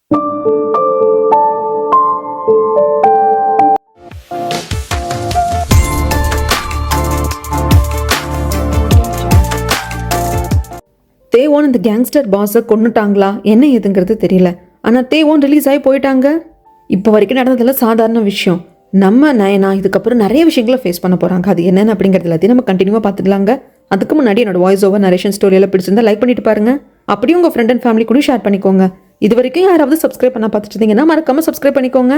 தேவோன் இந்த கேங்ஸ்டர் பாஸை கொன்னுட்டாங்களா என்ன ஏதுங்கிறது தெரியல. ஆனால் தேவோன் ரிலீஸ் ஆகி போயிட்டாங்க. இப்போ வரைக்கும் நடந்ததில் சாதாரண விஷயம். நம்ம நயனா இதுக்கப்புறம் நிறைய விஷயங்களை ஃபேஸ் பண்ண போகிறாங்க. அது என்னென்னு அப்படிங்கிறது எல்லாத்தையும் நம்ம கண்டினியூவாக பார்த்துக்கலாங்க. அதுக்கு முன்னாடி என்னோட வாய்ஸ் ஓவர் நரேஷன் ஸ்டோரியெல்லாம் பிடிச்சிருந்தா லைக் பண்ணிட்டு பாருங்க. அப்படியே உங்கள் ஃப்ரெண்ட் அண்ட் ஃபேமிலி கூட ஷேர் பண்ணிக்கோங்க. இது வரைக்கும் யாராவது சப்ஸ்கிரைப் பண்ண பார்த்துட்டு இருந்தீங்கன்னா மறக்காம சப்ஸ்கிரைப் பண்ணிக்கோங்க.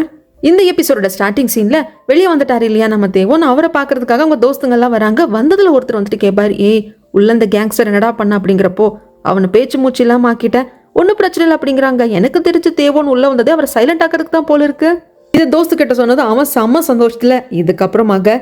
இந்த எபிசோட ஸ்டார்டிங் சீன்ல வெளியே வந்துட்டாரு இல்லையா நம்ம தேவோன், அவரை பார்க்கறதுக்காக அவங்க தோஸ்துங்கெல்லாம் வராங்க. வந்ததுல ஒருத்தர் வந்துட்டு கேட்பாரு, ஏய் உள்ள இந்த கேங்ஸ்டர் என்னடா பண்ண அப்படிங்கிறப்போ அவனை பேச்சு மூச்சு இல்லாம ஆக்கிட்டேன், ஒன்றும் பிரச்சனை இல்லை அப்படிங்கிறாங்க. எனக்கு தெரிஞ்சு தேவோன் உள்ள வந்ததே அவரை சைலண்ட் ஆக்கிறதுக்கு தான் போல இருக்கு. இது தோஸ்து கிட்ட சொன்னது அவன் செம்ம சந்தோஷத்துல. இதுக்கப்புறமாக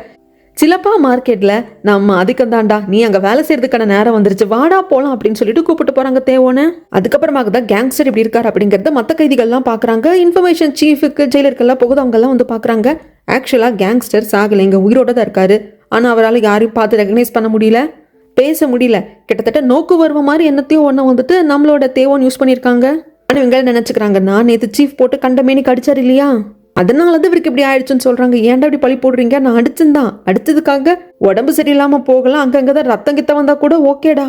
சிலப்பா மார்க்கெட்ல நம்ம அதுக்கு தாண்டா நீ அங்க வேலை செய்யறதுக்கான நேரம் வந்துருச்சு, வாடா போலாம் அப்படின்னு சொல்லிட்டு கூப்பிட்டு போறாங்க தேவோன்னு. அதுக்கப்புறமாக தான் கேங்ஸ்டர் இப்படி இருக்காரு அப்படிங்கறத மற்ற கைதிகள்லாம் பாக்குறாங்க. இன்ஃபர்மேஷன் சீஃபுக்கு ஜெயிலருக்கெல்லாம் போகுது, அவங்க எல்லாம் வந்து பாக்குறாங்க. ஆக்சுவலா கேங்ஸ்டர் சாகல, இங்க உயிரோட தான் இருக்காரு. ஆனா அவரால் யாரையும் பார்த்து ரெகனைஸ் பண்ண முடியல, பேச முடியல. கிட்டத்தட்ட நோக்கு வருவ மாதிரி என்னத்தையும் ஒன்று வந்துட்டு நம்மளோட தேவோன் யூஸ் பண்ணியிருக்காங்க. ஆனால் இவங்க நினைச்சுக்கிறாங்க, நான் நேற்று சீஃப் போட்டு கண்டமேனிக்கு அடிச்சார் இல்லையா, அதனால தான் இவருக்கு இப்படி ஆயிடுச்சுன்னு சொல்றாங்க. ஏன்டா இப்படி பழி போடுறீங்க, நான் அடிச்சுதான் அடிச்சதுக்காக உடம்பு சரியில்லாம போகலாம், அங்கங்கதான் ரத்தம் கித்த வந்தா கூட ஓகேடா,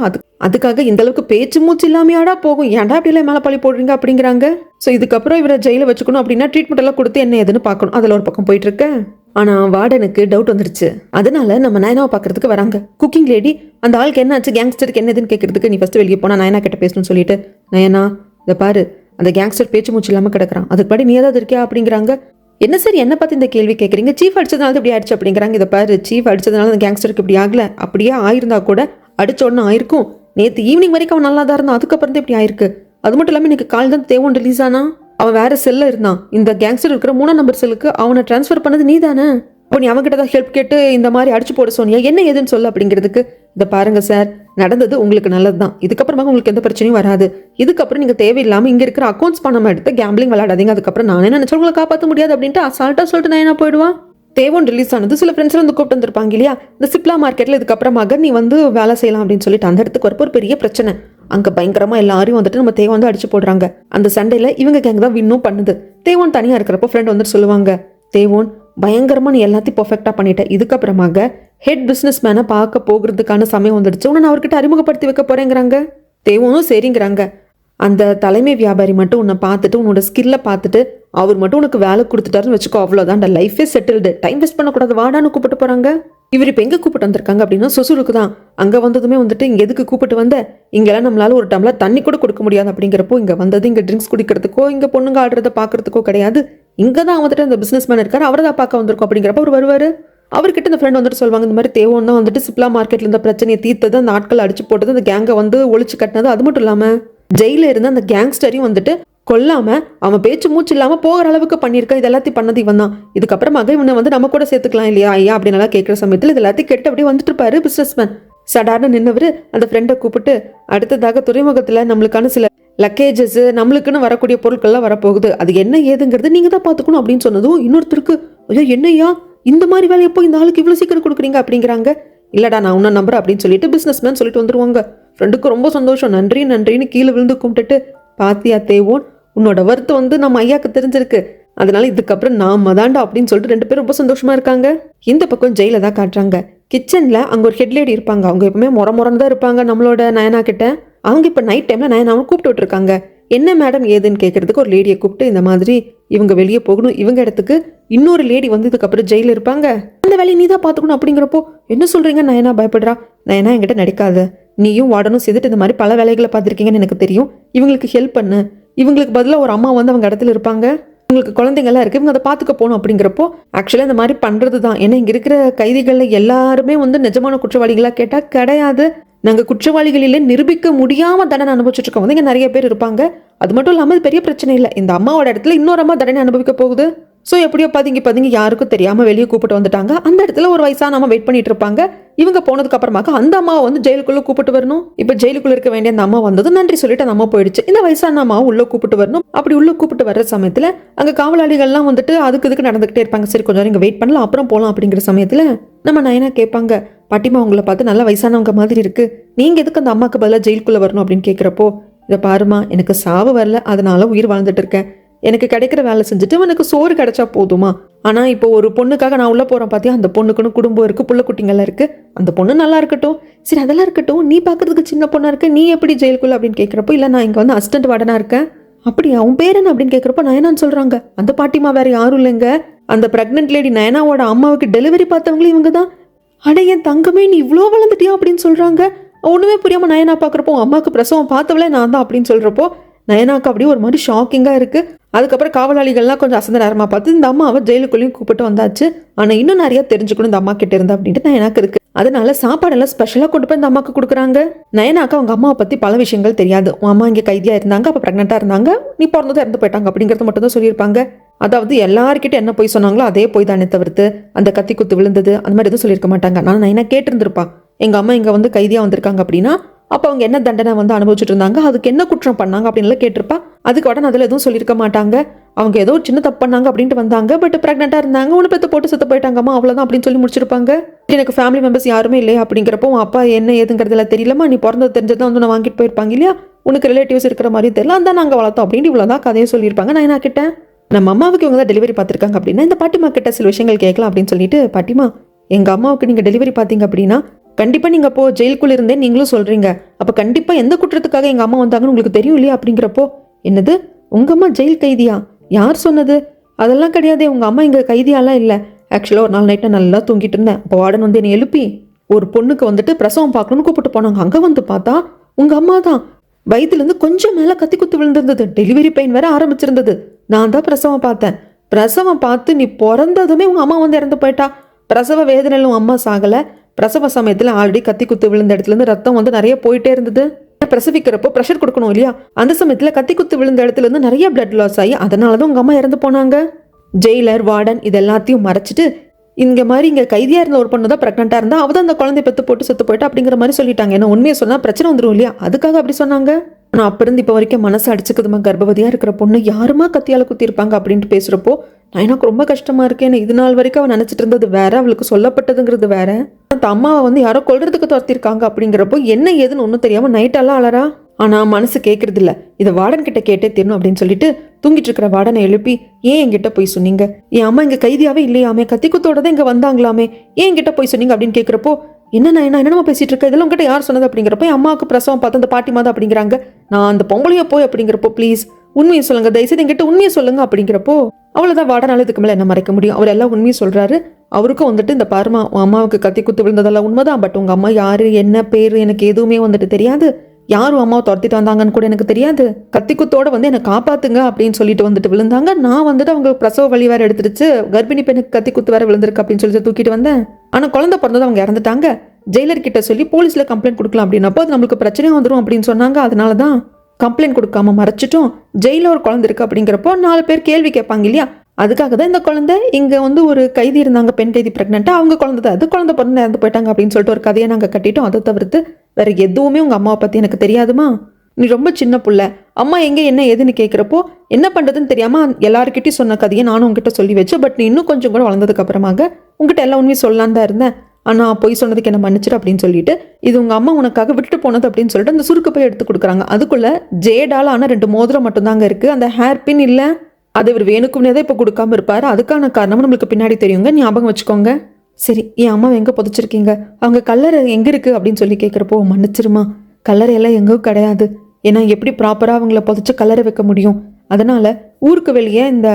அதுக்காக இந்த அளவுக்கு பேச்சு மூச்சு இல்லாமையாடா போகும், ஏன்டா அப்படி எல்லாம் மேல பழி போடுறீங்க அப்படிங்கிறாங்க. ஸோ இதுக்கப்புறம் இவரை ஜெயில வச்சுக்கணும் அப்படின்னா ட்ரீட்மெண்ட் எல்லாம் கொடுத்து என்ன ஏதுன்னு பார்க்கணும். அதில் ஒரு பக்கம் போயிட்டு இருக்கேன். ஆனால் வார்டனுக்கு டவுட் வந்துருச்சு. அதனால நம்ம நயனாவை பார்க்கறதுக்கு வராங்க. குக்கிங் லேடி அந்த ஆளுக்கு என்ன ஆச்சு, கேங்ஸ்டருக்கு என்ன எதுன்னு கேட்கறதுக்கு, நீ ஃபர்ஸ்ட் வெளியே போனா நயனா கிட்ட பேசணும்னு சொல்லிட்டு, நயனா இதை பாரு அந்த கேங்ஸ்டர் பேச்சு மூச்சு இல்லாமல் கிடக்குறான், அதுக்கு படி நீ ஏதாவது இருக்கியா அப்படிங்கிறாங்க. என்ன சார் என்ன பார்த்து இந்த கேள்வி கேட்குறீங்க, சீஃப் அடிச்சதுனால இப்படி ஆயிடுச்சு அப்படிங்கிறாங்க. இதை பாரு சீஃப் அடிச்சதுனால அந்த கேங்ஸ்டருக்கு இப்படி ஆகல, அப்படியே ஆயிருந்தா கூட அடிச்ச உடனே ஆயிருக்கும். நேற்று ஈவினிங் வரைக்கும் அவன் நல்லா தான் இருந்தான், அதுக்கப்புறம் தான் இப்படி ஆயிருக்கு. அது மட்டும் இல்லாமல் எனக்கு கால் தான் தேவோன் ரிலீஸ் ஆனா, அவன் வேற செல்ல இருந்தான். இந்த கேங்ஸ்டர் இருக்கிற 3ஆம் நம்பர் செல்லுக்கு அவனை டிரான்ஸ்ஃபர் பண்ணது நீ தானே, இப்போ நீ அவங்ககிட்ட தான் ஹெல்ப் கேட்டு இந்த மாதிரி அடிச்சு போட சொன்னியா, என்ன ஏதுன்னு சொல்ல அப்படிங்கிறதுக்கு, இதை பாருங்க சார் நடந்தது உங்களுக்கு நல்லது தான், இதுக்கப்புறமா உங்களுக்கு எந்த பிரச்சனையும் வராது. இதுக்கப்புறம் நீங்கள் தேவையில்லாமல் இங்கே இருக்கிற அக்கௌண்ட்ஸ் பணம் எடுத்து கேம்பிளிங் விளையாடாதீங்க, அதுக்கப்புறம் நான் என்ன நினச்சா உங்களை காப்பாற்ற முடியாது அப்படின்ட்டு அசால்ட்டாக சொல்லிட்டு நான் என்ன போயிடுவான். தேவோன் ரிலீஸ் ஆனது சில ஃப்ரெண்ட்ஸ் வந்து கூப்பிட்டு வந்திருப்பாங்க இல்லையா, இந்த சிப்லா மார்க்கெட்டில் இதுக்கப்புறமாக நீ வந்து வேலை செய்யலாம் அப்படின்னு சொல்லிட்டு அந்த இடத்துக்கு வரப்போ ஒரு பெரிய பிரச்சனை. அங்கே பயங்கரமாக எல்லாரையும் வந்துட்டு நம்ம தேவோன் வந்து அடிச்சு போடுறாங்க. அந்த சண்டையில் இவங்க கேங் தான் வின்னும் பண்ணுது. தேவோன் தனியாக இருக்கிறப்போ ஃப்ரெண்ட் வந்துட்டு சொல்லுவாங்க, தேவோன் பயங்கரமாக நீ எல்லாத்தையும் பர்ஃபெக்டாக பண்ணிட்ட, இதுக்கப்புறமாக ஹெட் பிஸ்னஸ் மேனை பார்க்க போகிறதுக்கான சமயம் வந்துடுச்சு, உன்னை நான் அவர்கிட்ட அறிமுகப்படுத்தி வைக்க போகிறேங்கிறாங்க. தேவோனும் சரிங்கிறாங்க. அந்த தலைமை வியாபாரி மட்டும் உன்னை பார்த்துட்டு உன்னோட ஸ்கில்லை பார்த்துட்டு அவர் மட்டும் உனக்கு வேலை கொடுத்துட்டாருன்னு வச்சுக்கோ, அவ்வளோதான், லைஃபே செட்டில்டு, டைம் வேஸ்ட் பண்ணக்கூடாது, வாடான்னு கூப்பிட்டு போகிறாங்க. இவர் இப்போ எங்கே கூப்பிட்டு வந்திருக்காங்க அப்படின்னா சொசூருக்கு தான். அங்கே வந்ததுமே வந்துட்டு இங்கே எதுக்கு கூப்பிட்டு வந்த, இங்கெல்லாம் நம்மளால ஒரு டம்ளர் தண்ணி கூட கொடுக்க முடியாது அப்படிங்கிறப்போ இங்கே வந்தது இங்கே ட்ரிங்க்ஸ் குடிக்கிறதுக்கோ இங்கே பொண்ணுங்க ஆடுறத பார்க்கறதுக்கோ கிடையாது, இங்கே தான் வந்துட்டு அந்த பிஸ்னஸ் மேன் இருக்காரு, அவரை தான் பார்க்க வந்திருக்கோம் அப்படிங்கிறப்ப அவர் வருவார். அவர்கிட்ட இந்த ஃப்ரெண்ட் வந்துட்டு சொல்லுவாங்க, இந்த மாதிரி தேவோன் தான் வந்துட்டு சிப்லா மார்க்கெட்டில் இருந்த பிரச்சனையை தீர்த்தது, அந்த ஆட்கள் அடிச்சு போட்டது, அந்த கேங்கை வந்து ஒழிச்சு கட்டினது, அது மட்டும் இல்லாமல் ஜெயில இருந்து அந்த கேங்ஸ்டரையும் வந்துட்டு கொல்லாம அவன் பேச்சு மூச்சு இல்லாமல் போகிற அளவுக்கு பண்ணியிருக்கா, இது எல்லாத்தையும் பண்ணது இவன் தான். இதுக்கப்புறமாக இவனை வந்து நம்ம கூட சேர்த்துக்கலாம் இல்லையா ஐயா அப்படின்னு கேட்குற சமயத்தில் இது எல்லாத்தையும் கேட்டு அப்படியே வந்துட்டு இருப்பாரு பிஸ்னஸ் மேன். சடார்னு நின்னவர் அந்த ஃப்ரெண்டை கூப்பிட்டு, அடுத்ததாக துறைமுகத்தில் நம்மளுக்கான சில லக்கேஜஸ் நம்மளுக்குன்னு வரக்கூடிய பொருட்கள்லாம் வரப்போகுது, அது என்ன ஏதுங்கிறது நீங்கள் தான் பார்த்துக்கணும் அப்படின்னு சொன்னதும் இன்னொருத்தருக்கு, ஐயோ என்னையா இந்த மாதிரி வேலை எப்போ இந்த ஆளுக்கு இவ்வளோ சீக்கிரம் கொடுக்குறீங்க அப்படிங்கிறாங்க. இல்லடா நான் உன்ன நம்புறேன் அப்படின்னு சொல்லிட்டு பிஸ்னஸ் மேன் சொல்லிட்டு வந்துருவாங்க. ஃப்ரெண்டுக்கு ரொம்ப சந்தோஷம், நன்றி நன்றின்னு கீழே விழுந்து கும்பிட்டுட்டு, பாத்தியா தேவோன் உன்னோட வருத்தம் வந்து நம்ம ஐயாக்கு தெரிஞ்சிருக்கு, அதனால இதுக்கப்புறம் நாம தாண்டா அப்படின்னு சொல்லிட்டு 2 பேரும் ரொம்ப சந்தோஷமா இருக்காங்க. இந்த பக்கம் ஜெயில தான் காட்டுறாங்க. கிச்சன்ல அங்க ஒரு ஹெட் லேடி இருப்பாங்க, அவங்க எப்பவுமே முறன்னு தான் இருப்பாங்க நம்மளோட நயனா கிட்ட. அவங்க இப்ப நைட் டைம்ல நயனாவை கூப்பிட்டு விட்டுருக்காங்க. என்ன மேடம் ஏதுன்னு கேட்கறதுக்கு ஒரு லேடியை கூப்பிட்டு, இந்த மாதிரி இவங்க வெளியே போகணும், இவங்க இடத்துக்கு இன்னொரு லேடி வந்து இதுக்கப்புறம் ஜெயில இருப்பாங்க, அந்த வேலையை நீ தான் பாத்துக்கணும் அப்படிங்கிறப்போ, என்ன சொல்றீங்க நயனா பயப்படுறா. நயனா என்கிட்ட நடிக்காத, நீயும் வாடனும் சேர்த்துட்டு இந்த மாதிரி பல வேலைகளை பார்த்துருக்கீங்கன்னு எனக்கு தெரியும், இவங்களுக்கு ஹெல்ப் பண்ணு, இவங்களுக்கு பதிலாக ஒரு அம்மா வந்து அவங்க இடத்துல இருப்பாங்க, உங்களுக்கு குழந்தைங்கள்லாம் இருக்குது, இவங்க அதை பார்த்துக்க போகணும் அப்படிங்கிறப்போ ஆக்சுவலாக இந்த மாதிரி பண்ணுறது தான். ஏன்னா இங்கே இருக்கிற கைதிகளில் எல்லாருமே வந்து நிஜமான குற்றவாளிகளாக கேட்டால் கிடையாது, நாங்கள் குற்றவாளிகளிலே நிரூபிக்க முடியாமல் தண்டனை அனுபவிச்சுட்டு இருக்கோம் வந்து இங்கே நிறைய பேர் இருப்பாங்க. அது மட்டும் இல்லாமல் பெரிய பிரச்சனை இல்லை, இந்த அம்மாவோட இடத்துல இன்னொரு அம்மா தண்டனை அனுபவிக்க போகுது. ஸோ எப்படியோ பதுங்கி யாருக்கும் தெரியாமல் வெளியே கூப்பிட்டு வந்துட்டாங்க. அந்த இடத்துல ஒரு வயசான அம்மா வெயிட் பண்ணிட்டு இருப்பாங்க. இவங்க போனதுக்கு அப்புறமாக அந்த அம்மாவை வந்து ஜெயிலுக்குள்ளே கூப்பிட்டு வரணும். இப்போ ஜெயிலுக்குள்ளே இருக்க வேண்டிய அந்த அம்மா வந்தது, நன்றி சொல்லிட்டு அந்த அம்மா போயிடுச்சு. இந்த வயசான அம்மாவை உள்ளே கூப்பிட்டு வரணும். அப்படி உள்ளே கூப்பிட்டு வர்ற சமயத்தில் அங்கே காவலாளிகள்லாம் வந்துட்டு அதுக்கு இதுக்கு நடந்துகிட்டே இருப்பாங்க. சரி கொஞ்சம் இங்கே வெயிட் பண்ணலாம், அப்புறம் போகலாம் அப்படிங்கிற சமயத்தில் நம்ம நயனா கேட்பாங்க, பாட்டிமா உங்களை பார்த்து நல்லா வயசானவங்க மாதிரி இருக்கு, நீங்கள் எதுக்கு அந்த அம்மாவுக்கு பதிலாக ஜெயிலுக்குள்ளே வரணும் அப்படின்னு கேட்குறப்போ, இதை பாருமா எனக்கு சாவு வரல, அதனால உயிர் வாழ்ந்துட்டு இருக்கேன், எனக்கு கிடைக்கிற வேலை செஞ்சுட்டு எனக்கு சோறு கிடைச்சா போதுமா? ஆனால் இப்போ ஒரு பொண்ணுக்காக நான் உள்ளே போகிறேன் பார்த்தியா, அந்த பொண்ணுக்குன்னு குடும்பம் இருக்குது, புள்ள குட்டிங்கெல்லாம் இருக்குது. அந்த பொண்ணு நல்லா இருக்கட்டும், சரி அதெல்லாம் இருக்கட்டும், நீ பார்க்கறதுக்கு சின்ன பொண்ணாக இருக்க, நீ எப்படி ஜெயிலுக்குள்ள அப்படின்னு கேட்குறப்போ, இல்லை நான் இங்கே வந்து அசிஸ்டன்ட் வார்டனாக இருக்கேன். அப்படியா, உன் பேர் என்ன அப்படின்னு கேட்குறப்போ நயனான்னு சொல்கிறாங்க. அந்த பாட்டிமா வேறு யாரும் இல்லைங்க, அந்த ப்ரெக்னென்ட் லேடி நயனாவோட அம்மாவுக்கு டெலிவரி பார்த்தவங்களும் இவங்க தான். அட என் தங்கமே, நீ இவ்வளோ வளர்ந்துட்டியா அப்படின்னு சொல்கிறாங்க. ஒன்றுமே புரியாமல் நயனா பார்க்குறப்போ அம்மாவுக்கு பிரசவம் பார்த்தவளே நான் தான் அப்படின்னு சொல்கிறப்போ நயனாக்கு அப்படியே ஒரு மாதிரி ஷாக்கிங்காக இருக்குது. அதுக்கப்புறம் காவலாளிகள்லாம் கொஞ்சம் அசந்த நேரமாக பார்த்து இந்த அம்மாவை ஜெயிலுக்குள்ளேயும் கூப்பிட்டு வந்தாச்சு. ஆனால் இன்னும் நிறைய தெரிஞ்சுக்கணும் இந்த அம்மா கிட்ட இருந்து அப்படின்ட்டு நயனாக்கு இருக்குது. அதனால சாப்பாடெல்லாம் ஸ்பெஷலாக கொண்டு போய் இந்த அம்மாவுக்கு கொடுக்குறாங்க. நயனாக்கு அவங்க அம்மாவை பற்றி பல விஷயங்கள் தெரியாது. உன் அம்மா இங்கே கைதியாக இருந்தாங்க, அப்போ ப்ரெக்னெண்ட்டாக இருந்தாங்க, நீ பிறந்ததும் இறந்து போயிட்டாங்க அப்படிங்கிறது மட்டும் தான் சொல்லியிருப்பாங்க. அதாவது எல்லாருக்கிட்ட என்ன போய் சொன்னாங்களோ அதே போய் தானே தவிர்த்து அந்த கத்தி குத்து விழுந்தது அந்த மாதிரி எதுவும் சொல்லியிருக்க மாட்டாங்க. நான் நயனா கேட்டிருந்திருப்பா, எங்கள் அம்மா இங்கே வந்து கைதியாக வந்திருக்காங்க அப்படின்னா அப்போ அவங்க என்ன தண்டனை வந்து அனுபவிச்சுட்டு இருந்தாங்க, அதுக்கு என்ன குற்றம் பண்ணாங்க அப்படின்லாம் கேட்டிருப்பா. அதுக்கு உடனே அதில் எதுவும் சொல்லியிருக்க மாட்டாங்க. அவங்க ஏதோ சின்ன தப்பு பண்ணாங்க அப்படின்ட்டு வந்தாங்க, பட் ப்ரெக்னெண்ட்டாக இருந்தாங்க, ஒன்று பெற்று போட்டு செத்து போயிட்டாங்கம்மா, அவ்வளோதான் அப்படின்னு சொல்லி முடிச்சிருப்பாங்க. எனக்கு ஃபேமிலி மெம்பர்ஸ் யாருமே இல்லை அப்படிங்கிறப்போ அப்பா என்ன ஏதுங்கிறதுல தெரியலமா, நீ பிறந்தது தெரிஞ்சதான் வந்து நான் வாங்கிட்டு போயிருப்பாங்க இல்லையா, உனக்கு ரிலேட்டிவ்ஸ் இருக்கிற மாதிரி தெரியல, அந்த நாங்கள் வளர்த்தோம் அப்படின்ட்டு இவ்வளோதான் கதையை சொல்லியிருப்பாங்க. நான் என்ன கிட்ட நம்ம அம்மாவுக்கு இவங்க தான் டெலிவரி பார்த்துருக்காங்க அப்படின்னா இந்த பாட்டிமா கிட்ட சில விஷயங்கள் கேட்கலாம் அப்படின்னு சொல்லிட்டு, பாட்டிமா எங்கள் அம்மாவுக்கு நீங்கள் டெலிவரி பார்த்தீங்க அப்படின்னா கண்டிப்பாக நீங்கள் அப்போ ஜெயிலுக்குள்ளே இருந்தே நீங்களும் சொல்கிறீங்க, அப்போ கண்டிப்பாக எந்த குற்றத்துக்காக எங்கள் அம்மா வந்தாங்கன்னு உங்களுக்கு தெரியும் இல்லையா அப்படிங்கிறப்போ, என்னது உங்கள் அம்மா ஜெயில் கைதியா? யார் சொன்னது? அதெல்லாம் கிடையாது, உங்கள் அம்மா இங்கே கைதியாலாம் இல்லை. ஆக்சுவலாக ஒரு நாள் நைட்டை நல்லா தூங்கிட்டு இருந்தேன், அப்போ வார்டன் வந்து என்னை எழுப்பி ஒரு பொண்ணுக்கு வந்துட்டு பிரசவம் பார்க்கணும்னு கூப்பிட்டு போனாங்க. அங்கே வந்து பார்த்தா உங்கள் அம்மா தான் வயிற்றுலேருந்து கொஞ்சம் மேலே கத்தி குத்து விழுந்திருந்தது, டெலிவரி பெயின் வேற ஆரம்பிச்சிருந்தது. நான் தான் பிரசவம் பார்த்தேன். பிரசவம் பார்த்து நீ பிறந்ததுமே உங்கள் அம்மா வந்து இறந்து போயிட்டா. பிரசவ வேதனையில் உன் அம்மா சாகலை, பிரசவ சமயத்தில் ஆல்ரெடி கத்தி குத்து விழுந்த இடத்துலேருந்து ரத்தம் வந்து நிறைய போயிட்டே இருந்தது. பிரசவிக்கிறப்போ ப்ரெஷர் கொடுக்கணும் இல்லையா, அந்த சமயத்தில் கத்தி குத்து விழுந்த இடத்துலேருந்து நிறைய பிளட் லாஸ் ஆகி அதனால தான் உங்கள் அம்மா இறந்து போனாங்க. ஜெயிலர் வார்டன் இது எல்லாத்தையும் மறைச்சிட்டு இங்கே மாதிரி இங்கே கைதியாக இருந்த ஒரு பொண்ணு தான் ப்ரெக்னெண்ட்டாக இருந்தால் அவள் தான் அந்த குழந்தை பெற்று போட்டு செத்து போயிட்டா அப்படிங்கிற மாதிரி சொல்லிட்டாங்க. ஏன்னா உண்மையை சொன்னால் பிரச்சனை வந்துடும் இல்லையா, அதுக்காக அப்படி சொன்னாங்க. ஆனால் அப்போ இருந்து இப்போ வரைக்கும் மனசு அடிச்சுக்குதுமா, கர்ப்பவதியாக இருக்கிற பொண்ணு யாருமா கத்தியால் குத்திருப்பாங்க அப்படின்ட்டு பேசுகிறப்போ எனக்கு ரொம்ப கஷ்டமாக இருக்கு. ஏன்னா இது நாள் வரைக்கும் அவன் நினச்சிட்டு இருந்தது வேற, அவளுக்கு சொல்லப்பட்டதுங்கிறது வேற. அந்த அம்மாவை வந்து யாரோ கொல்றதுக்கு துரத்திருக்காங்க அப்படிங்கிறப்போ என்ன ஏதுன்னு ஒன்றும் தெரியாமல் நைட்டெல்லாம் அலறா. ஆனால் மனசு கேட்கறது இல்லை, இதை வார்டன் கிட்ட கேட்டே தீரணும் அப்படின்னு சொல்லிட்டு தூங்கிட்டு இருக்கிற வார்டனை எழுப்பி, ஏன் என்கிட்ட போய் சொன்னீங்க, என் அம்மா இங்கே கைதியாவே இல்லையாமே, கத்தி குத்தோட தான் இங்கே வந்தாங்களாமே, ஏன் என்கிட்ட போய் சொன்னீங்க அப்படின்னு கேட்குறப்போ, என்னமா பேசிட்டு இருக்க, இதெல்லாம் உங்ககிட்ட யார் சொன்னது அப்படிங்கிறப்ப என் அம்மாவுக்கு பிரசவம் பார்த்து அந்த பாட்டி மாதம் அப்படிங்கிறாங்க. நான் அந்த பொம்பளைய போய் அப்படிங்கிறப்போ ப்ளீஸ் உண்மையை சொல்லுங்க, தயவுசெய்து என்கிட்ட உண்மையை சொல்லுங்க அப்படிங்கிறப்போ அவ்வளோதான், வார்டனால இதுக்கு மேலே என்ன மறைக்க முடியும், அவர் எல்லாம் உண்மையை சொல்கிறாரு. அவருக்கும் வந்துட்டு இந்த பாருமா உன் அம்மாவுக்கு கத்தி குத்து விழுந்ததெல்லாம் உண்மைதான், பட் உங்கள் அம்மா யார் என்ன பேர் எனக்கு எதுவுமே வந்துட்டு தெரியாது, யாரும் அம்மாவை துரத்திட்டு வந்தாங்கன்னு கூட எனக்கு தெரியாது, கத்தி குத்தோட வந்து என்னை காப்பாத்துங்க அப்படின்னு சொல்லிட்டு வந்துட்டு விழுந்தாங்க. நான் வந்துட்டு அவங்க பிரசவ வலி வேற எடுத்துருச்சு, கர்ப்பிணி பெண்ணுக்கு கத்தி குத்து வேற விழுந்திருக்கு அப்படின்னு சொல்லிட்டு தூக்கிட்டு வந்தேன். ஆனால் குழந்தை பிறந்தது அவங்க இறந்துட்டாங்க, ஜெயிலர் கிட்ட சொல்லி போலீஸில் கம்ப்ளைண்ட் கொடுக்கலாம் அப்படின்னப்போ அது நம்மளுக்கு பிரச்சனையாக வந்துடும் அப்படின்னு சொன்னாங்க. அதனால தான் கம்ப்ளைண்ட் கொடுக்காம மறைச்சிட்டோம். ஜெயிலில் ஒரு குழந்தை இருக்கு அப்படிங்கிறப்போ 4 பேர் கேள்வி கேட்பாங்க இல்லையா, அதுக்காக தான் இந்த குழந்தை இங்கே வந்து ஒரு கைதி இருந்தாங்க, பெண் கைதி ப்ரெக்னெண்ட்டாக, அவங்க குழந்தை தான் அது, குழந்தை பிறந்து இறந்து போயிட்டாங்க அப்படின்னு சொல்லிட்டு ஒரு கதையை நாங்கள் கட்டிட்டோம். அதை தவிர்த்து வேற எதுவுமே உங்கள் அம்மாவை பற்றி எனக்கு தெரியாதுமா, நீ ரொம்ப சின்ன புள்ள, அம்மா எங்கே என்ன ஏதுன்னு கேட்குறப்போ என்ன பண்ணுறதுன்னு தெரியாமல் எல்லாருக்கிட்டையும் சொன்ன கதையை நானும் உங்ககிட்ட சொல்லி வச்சு, பட் நீ இன்னும் கொஞ்சம் கூட வளர்ந்ததுக்கு அப்புறமாக உங்ககிட்ட எல்லா உண்மையும் சொல்லலான்னு தான் இருந்தேன். ஆனால் பொய் சொன்னதுக்கு என்ன மன்னிச்சிடு அப்படின்னு சொல்லிட்டு இது உங்கள் அம்மா உனக்காக விட்டுட்டு போனது அப்படின்னு சொல்லிட்டு அந்த சுருக்கு போய் எடுத்து கொடுக்குறாங்க. அதுக்குள்ளே ஜேடால் ஆனால் 2 மோதிரம் மட்டும்தாங்க இருக்குது, அந்த ஹேர் பின் இல்லை. அது இவர் வேணுக்கும்னே தான் இப்போ கொடுக்காம இருப்பார், அதுக்கான காரணம் நம்மளுக்கு பின்னாடி தெரியுங்க, ஞாபகம் வச்சுக்கோங்க. சரி, என் அம்மாவை எங்கே புதைச்சிருக்கீங்க, அவங்க கல்லறை எங்கே இருக்குது அப்படின்னு சொல்லி கேட்குறப்போ, மன்னிச்சிருமா கல்லறையெல்லாம் எங்கேயும் கிடையாது, ஏன்னா எப்படி ப்ராப்பராக அவங்கள புதைச்சி கல்லறை வைக்க முடியும், அதனால் ஊருக்கு வெளியே இந்த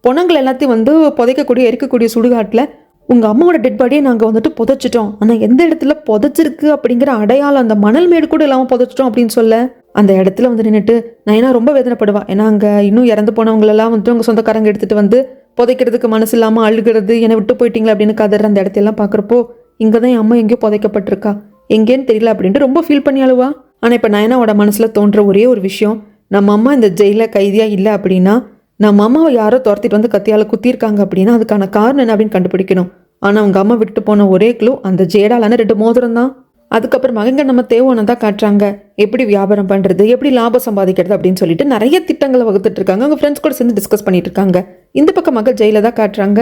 பொணங்கள் எல்லாத்தையும் வந்து புதைக்கக்கூடிய எரிக்கக்கூடிய சுடுகாட்டில் உங்கள் அம்மாவோட டெட் பாடியை நாங்கள் வந்துட்டு புதைச்சிட்டோம், ஆனால் எந்த இடத்துல புதைச்சிருக்கு அப்படிங்கிற அடையாளம் அந்த மணல் மேடு கூட இல்லாமல் புதைச்சிட்டோம் அப்படின்னு சொல்ல அந்த இடத்துல வந்து நின்றுட்டு நயனா ரொம்ப வேதனைப்படுவா. ஏன்னா அங்கே இன்னும் இறந்து போனவங்களெல்லாம் வந்துட்டு அவங்க சொந்தக்காரங்க எடுத்துகிட்டு வந்து புதைக்கிறதுக்கு மனசு இல்லாமல் அழுகிறது, என்னை விட்டு போயிட்டீங்களா அப்படின்னு கதற அந்த இடத்தையெல்லாம் பார்க்குறப்போ இங்கே தான் என் அம்மா எங்கேயோ புதைக்கப்பட்டிருக்கா, எங்கேன்னு தெரியல அப்படின்ட்டு ரொம்ப ஃபீல் பண்ணி அழுவா. ஆனால் இப்போ நயனாவோட மனசில் தோன்ற ஒரே ஒரு விஷயம், நம்ம அம்மா இந்த ஜெயிலில் கைதியாக இல்லை அப்படின்னா நம்ம அம்மாவை யாரோ துரத்திட்டு வந்து கத்தியால் குத்திருக்காங்க அப்படின்னா அதுக்கான காரணம் என்ன அப்படின்னு கண்டுபிடிக்கணும். ஆனால் அவங்க அம்மா விட்டு போன ஒரே க்ளூ அந்த ஜேடாலான 2 மோதிரம் தான். அதுக்கப்புறமாக இங்கே நம்ம தேவோனை தான் காட்டுறாங்க, எப்படி வியாபாரம் பண்ணுறது, எப்படி லாபம் சம்பாதிக்கிறது அப்படின்னு சொல்லிட்டு நிறைய திட்டங்களை வகுத்துட்டு இருக்காங்க. அவங்க ஃப்ரெண்ட்ஸ் கூட சேர்ந்து டிஸ்கஸ் பண்ணிட்டு இருக்காங்க. இந்த பக்கமாக ஜெயில தான் காட்டுறாங்க.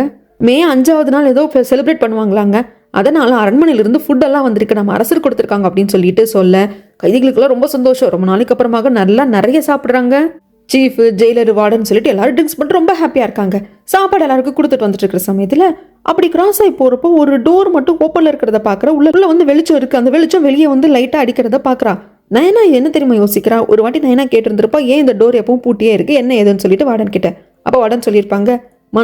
மே 5வது நாள் ஏதோ செலிப்ரேட் பண்ணுவாங்களாங்க, அதனால அரண்மனையிலிருந்து ஃபுட்டெல்லாம் வந்திருக்கு, நம்ம அரசர் கொடுத்துருக்காங்க அப்படின்னு சொல்லிட்டு சொல்ல கைதிகளுக்கெல்லாம் ரொம்ப சந்தோஷம். ரொம்ப நாளைக்கு அப்புறமாக நல்லா நிறைய சாப்பிட்றாங்க. சீஃப் ஜெயிலர் வார்டன் சொல்லிட்டு எல்லாரும் ட்ரிங்க்ஸ் பண்ணிட்டு ரொம்ப ஹாப்பியாக இருக்காங்க. சாப்பாடு எல்லாருக்கும் கொடுத்துட்டு வந்துட்டு இருக்கிற சமயத்தில் அப்படி கிராஸ் ஆகி போகிறப்போ ஒரு டோர் மட்டும் ஓப்பனில் இருக்கிறத பார்க்குறா. உள்ள வந்து வெளிச்சம் இருக்குது. அந்த வெளிச்சம் வெளியே வந்து லைட்டாக அடிக்கிறத பார்க்குறா. நயனா என்ன தெரியுமா யோசிக்கிறா, ஒரு வாட்டி நயனா கேட்டிருந்திருப்பா ஏன் இந்த டோர் எப்பவும் பூட்டியே இருக்குது என்ன ஏதுன்னு சொல்லிட்டு வார்டன் கிட்ட. அப்போ வார்டன் சொல்லியிருப்பாங்க,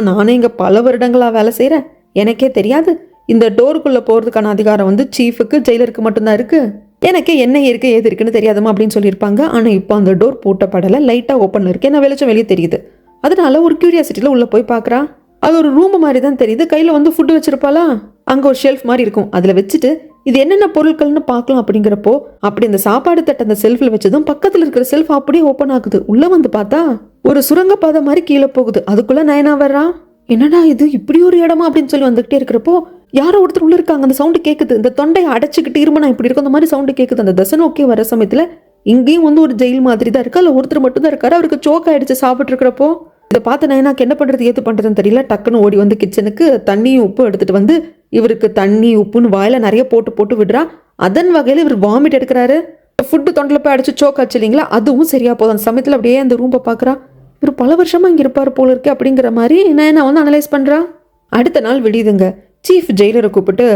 நானே இங்கே பல வருடங்களாக வேலை செய்கிறேன், எனக்கே தெரியாது இந்த டோருக்குள்ளே போகிறதுக்கான அதிகாரம் வந்து சீஃபுக்கு ஜெயிலருக்கு மட்டும்தான் இருக்குது, எனக்கு என்ன இருக்குது ஏது இருக்குன்னு தெரியாதுமா அப்படின்னு சொல்லியிருப்பாங்க. ஆனால் இப்போ அந்த டோர் பூட்டப்படலை, லைட்டாக ஓப்பனில் இருக்குது, என்ன வெளிச்சம் வெளியே தெரியுது. அதனால ஒரு கியூரியாசிட்டியில் உள்ளே போய் பார்க்குறா. அது ஒரு ரூம் மாதிரி தான் தெரியுது. கையில் வந்து ஃபுட்டு வச்சிருப்பாளா, அங்கே ஒரு ஷெல்ஃப் மாதிரி இருக்கும், அதில் வச்சுட்டு இது என்னென்ன பொருட்கள்னு பார்க்கலாம் அப்படிங்கிறப்போ அப்படி இந்த சாப்பாடு தட்டை அந்த செல்ஃபில் வச்சதும் பக்கத்தில் இருக்கிற செல்ஃப் அப்படியே ஓப்பன் ஆகுது. உள்ளே வந்து பார்த்தா ஒரு சுரங்கப்பாதை மாதிரி கீழே போகுது. அதுக்குள்ளே நயனா வர்றா. என்னடா இது இப்படி ஒரு இடமா அப்படின்னு சொல்லி வந்துகிட்டே இருக்கிறப்போ யாரோ ஒருத்தர் உள்ள இருக்காங்க. அந்த சவுண்டு கேட்குது. இந்த தொண்டையை அடைச்சிக்கிட்டு இருமனா இப்படி இருக்கும் அந்த மாதிரி சவுண்டு கேட்குது. அந்த தசை நோக்கி வர சமயத்தில் இங்கேயும் வந்து ஒரு ஜெயில் மாதிரி தான் இருக்கு. அதில் ஒருத்தர் மட்டும் தான் இருக்காரு. அவருக்கு சோக் ஆயிடுச்சு சாப்பிட்டு இருக்கிறப்போ. இதை பார்த்து நயனாக்கு என்ன பண்ணுறது ஏது பண்ணுறதுன்னு தெரியல. டக்குன்னு ஓடி வந்து கிச்சனுக்கு தண்ணியும் உப்பு எடுத்துட்டு வந்து இவருக்கு தண்ணி உப்புன்னு வாயில நிறைய போட்டு போட்டு விடுறா. அதன் வகையில் இவர் வாமிட் எடுக்கிறாரு. ஃபுட்டு தொண்டில் போய் அடிச்சு சோக் ஆச்சு இல்லைங்களா, அதுவும் சரியா போதும். அந்த சமயத்தில் அப்படியே அந்த ரூம்பை பார்க்குறா. இவர் பல வருஷமா இங்கே இருப்பார் போல இருக்கு அப்படிங்கிற மாதிரி நயனா வந்து அனலைஸ் பண்ணுறா. அடுத்த நாள் விடியுதுங்க. சீஃப் ஜெயிலரை கூப்பிட்டு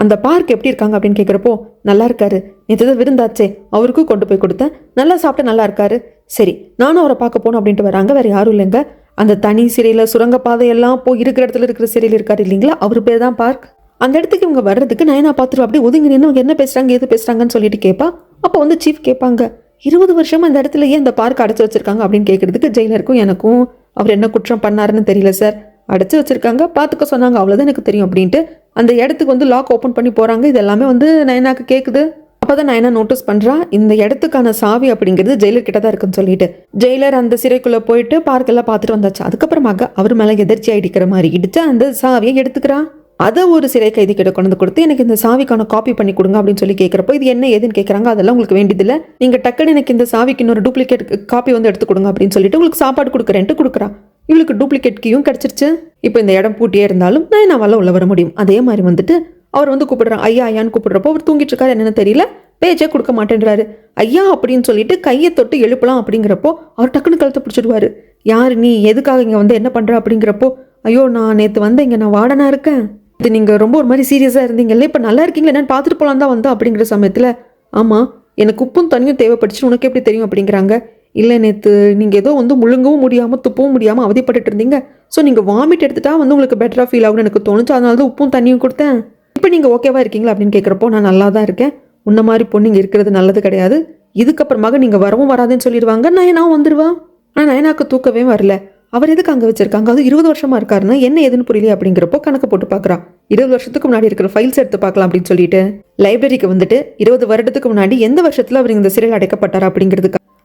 அந்த பார்க் எப்படி இருக்காங்க அப்படின்னு கேட்குறப்போ நல்லா இருக்காரு, நேற்று தான் விருந்தாச்சே அவருக்கும் கொண்டு போய் கொடுத்தேன், நல்லா சாப்பிட்டு நல்லா இருக்காரு, சரி நானும் அவரை பார்க்க போகணும் அப்படின்ட்டு வராங்க. வேறு யாரும் இல்லைங்க, அந்த தனி சிறையில் சுரங்கப்பாதை எல்லாம் போய் இருக்கிற இடத்துல இருக்கிற சிறையில் இருக்காரு இல்லைங்களா, அவர் பேர் தான் பார்க். அந்த இடத்துக்கு இவங்க வர்றதுக்கு நயனா பார்த்துட்டு அப்படியே ஒதுங்கி நின்று அவங்க என்ன பேசுகிறாங்க எது பேசுகிறாங்கன்னு சொல்லிட்டு கேட்பா. அப்போ வந்து சீஃப் கேட்பாங்க, 20 வருஷமா இந்த இடத்துல ஏன் இந்த பார்க் அடைச்சி வச்சிருக்காங்க அப்படின்னு கேட்கறதுக்கு ஜெயிலருக்கும் எனக்கும் அவர் என்ன குற்றம் பண்ணாருன்னு தெரியல சார், அடைச்சி வச்சிருக்காங்க பார்த்துக்க சொன்னாங்க அவ்வளோதான் எனக்கு தெரியும் அப்படின்ட்டு அந்த இடத்துக்கு வந்து லாக் ஓப்பன் பண்ணி போகிறாங்க. இது எல்லாமே வந்து நயனாக்கு கேட்குது. அப்போ தான் நயனா நோட்டீஸ் பண்ணுறா இந்த இடத்துக்கான சாவி அப்படிங்கிறது ஜெயிலர் கிட்ட தான் இருக்குன்னு சொல்லிட்டு. ஜெயிலர் அந்த சிறைக்குள்ளே போயிட்டு பார்க்கெல்லாம் பார்த்துட்டு வந்தாச்சு. அதுக்கப்புறமாக அவர் மேலே எதிர்ச்சியாக இடிக்கிற மாதிரி இடிச்சு அந்த சாவியை எடுத்துக்கிறா. அதை ஒரு சிறை கைதி கிட்ட கொண்டு கொடுத்து எனக்கு இந்த சாவிக்கான காப்பி பண்ணி கொடுங்க அப்படின்னு சொல்லி கேட்குறப்போ இது என்ன ஏதுன்னு கேட்குறாங்க. அதெல்லாம் உங்களுக்கு வேண்டியதில்லை, நீங்கள் டக்குன்னு எனக்கு இந்த சாவிக்கு இன்னொரு டூப்ளிகேட் காப்பி வந்து எடுத்து கொடுங்க அப்படின்னு சொல்லிட்டு உங்களுக்கு சாப்பாடு கொடுக்குறேன்ட்டு கொடுக்குறா. இவளுக்கு டூப்ளிகேட் கீயும் கிடச்சிருச்சு. இப்போ இந்த இடம் பூட்டியே இருந்தாலும் நயனாவால் உள்ள வர முடியும். அதே மாதிரி வந்துட்டு அவர் வந்து கூப்பிடுறான் ஐயா ஐயான்னு கூப்பிடுறப்போ அவர் தூங்கிட்டு இருக்காரு என்னன்னு தெரியல, பேச்சே கொடுக்க மாட்டேன்றாரு. ஐயா அப்படின்னு சொல்லிட்டு கையை தொட்டு எழுப்பலாம் அப்படிங்கிறப்போ அவர் டக்குன்னு கழுத்தை பிடிச்சிடுவாரு. யார் நீ, எதுக்காக இங்கே வந்து என்ன பண்ணுற அப்படிங்கிறப்போ ஐயோ நான் நேற்று வந்து இங்கே நான் வார்டனா இருக்கேன், இது நீங்கள் ரொம்ப ஒரு மாதிரி சீரியஸாக இருந்தீங்கல்ல, இப்போ நல்லா இருக்கீங்களா என்னன்னு பார்த்துட்டு போகலாம் தான் வந்தோம் அப்படிங்கிற சமயத்தில் ஆமாம் எனக்கு உப்பும் தண்ணியும் தேவைப்பட்டுச்சு உனக்கு எப்படி தெரியும் அப்படிங்கிறாங்க. இல்லை நேற்று நீங்கள் ஏதோ வந்து முழுங்கவும் முடியாமல் துப்பவும் முடியாமல் அவதிப்பட்டு இருந்தீங்க, ஸோ நீங்கள் வாமிட் எடுத்துட்டா வந்து உங்களுக்கு பெட்டராக ஃபீல் ஆகும்னு எனக்கு தோணுச்சு, அதனால தான் உப்பும் தண்ணியும் கொடுத்தேன். இப்போ நீங்கள் ஓகேவா இருக்கீங்களா அப்படின்னு கேட்குறப்போ நான் நல்லா தான் இருக்கேன், உன்ன மாதிரி பொண்ணு இங்கே இருக்கிறது நல்லது கிடையாது, இதுக்கப்புறமாக நீங்கள் வரவும் வராதுன்னு சொல்லிடுவாங்க. நயனாவும் வந்துடுவா. ஆனால் நயனாக்கு தூக்கவே வரல. அவர் எதுக்கு அங்கே வச்சிருக்காங்க, அது 20 வருஷமா இருக்காருன்னா என்ன எதுன்னு புரியல அப்படிங்கிறப்போ கணக்கு போட்டு பார்க்குறா. 20 வருஷத்துக்கு முன்னாடி இருக்கிற ஃபைல்ஸ் எடுத்து பார்க்கலாம் அப்படின்னு சொல்லிட்டு லைப்ரரிக்கு வந்துட்டு 20 வருடத்துக்கு முன்னாடி எந்த வருஷத்தில் அவர் இந்த சிறையில் அடைக்கப்பட்டார்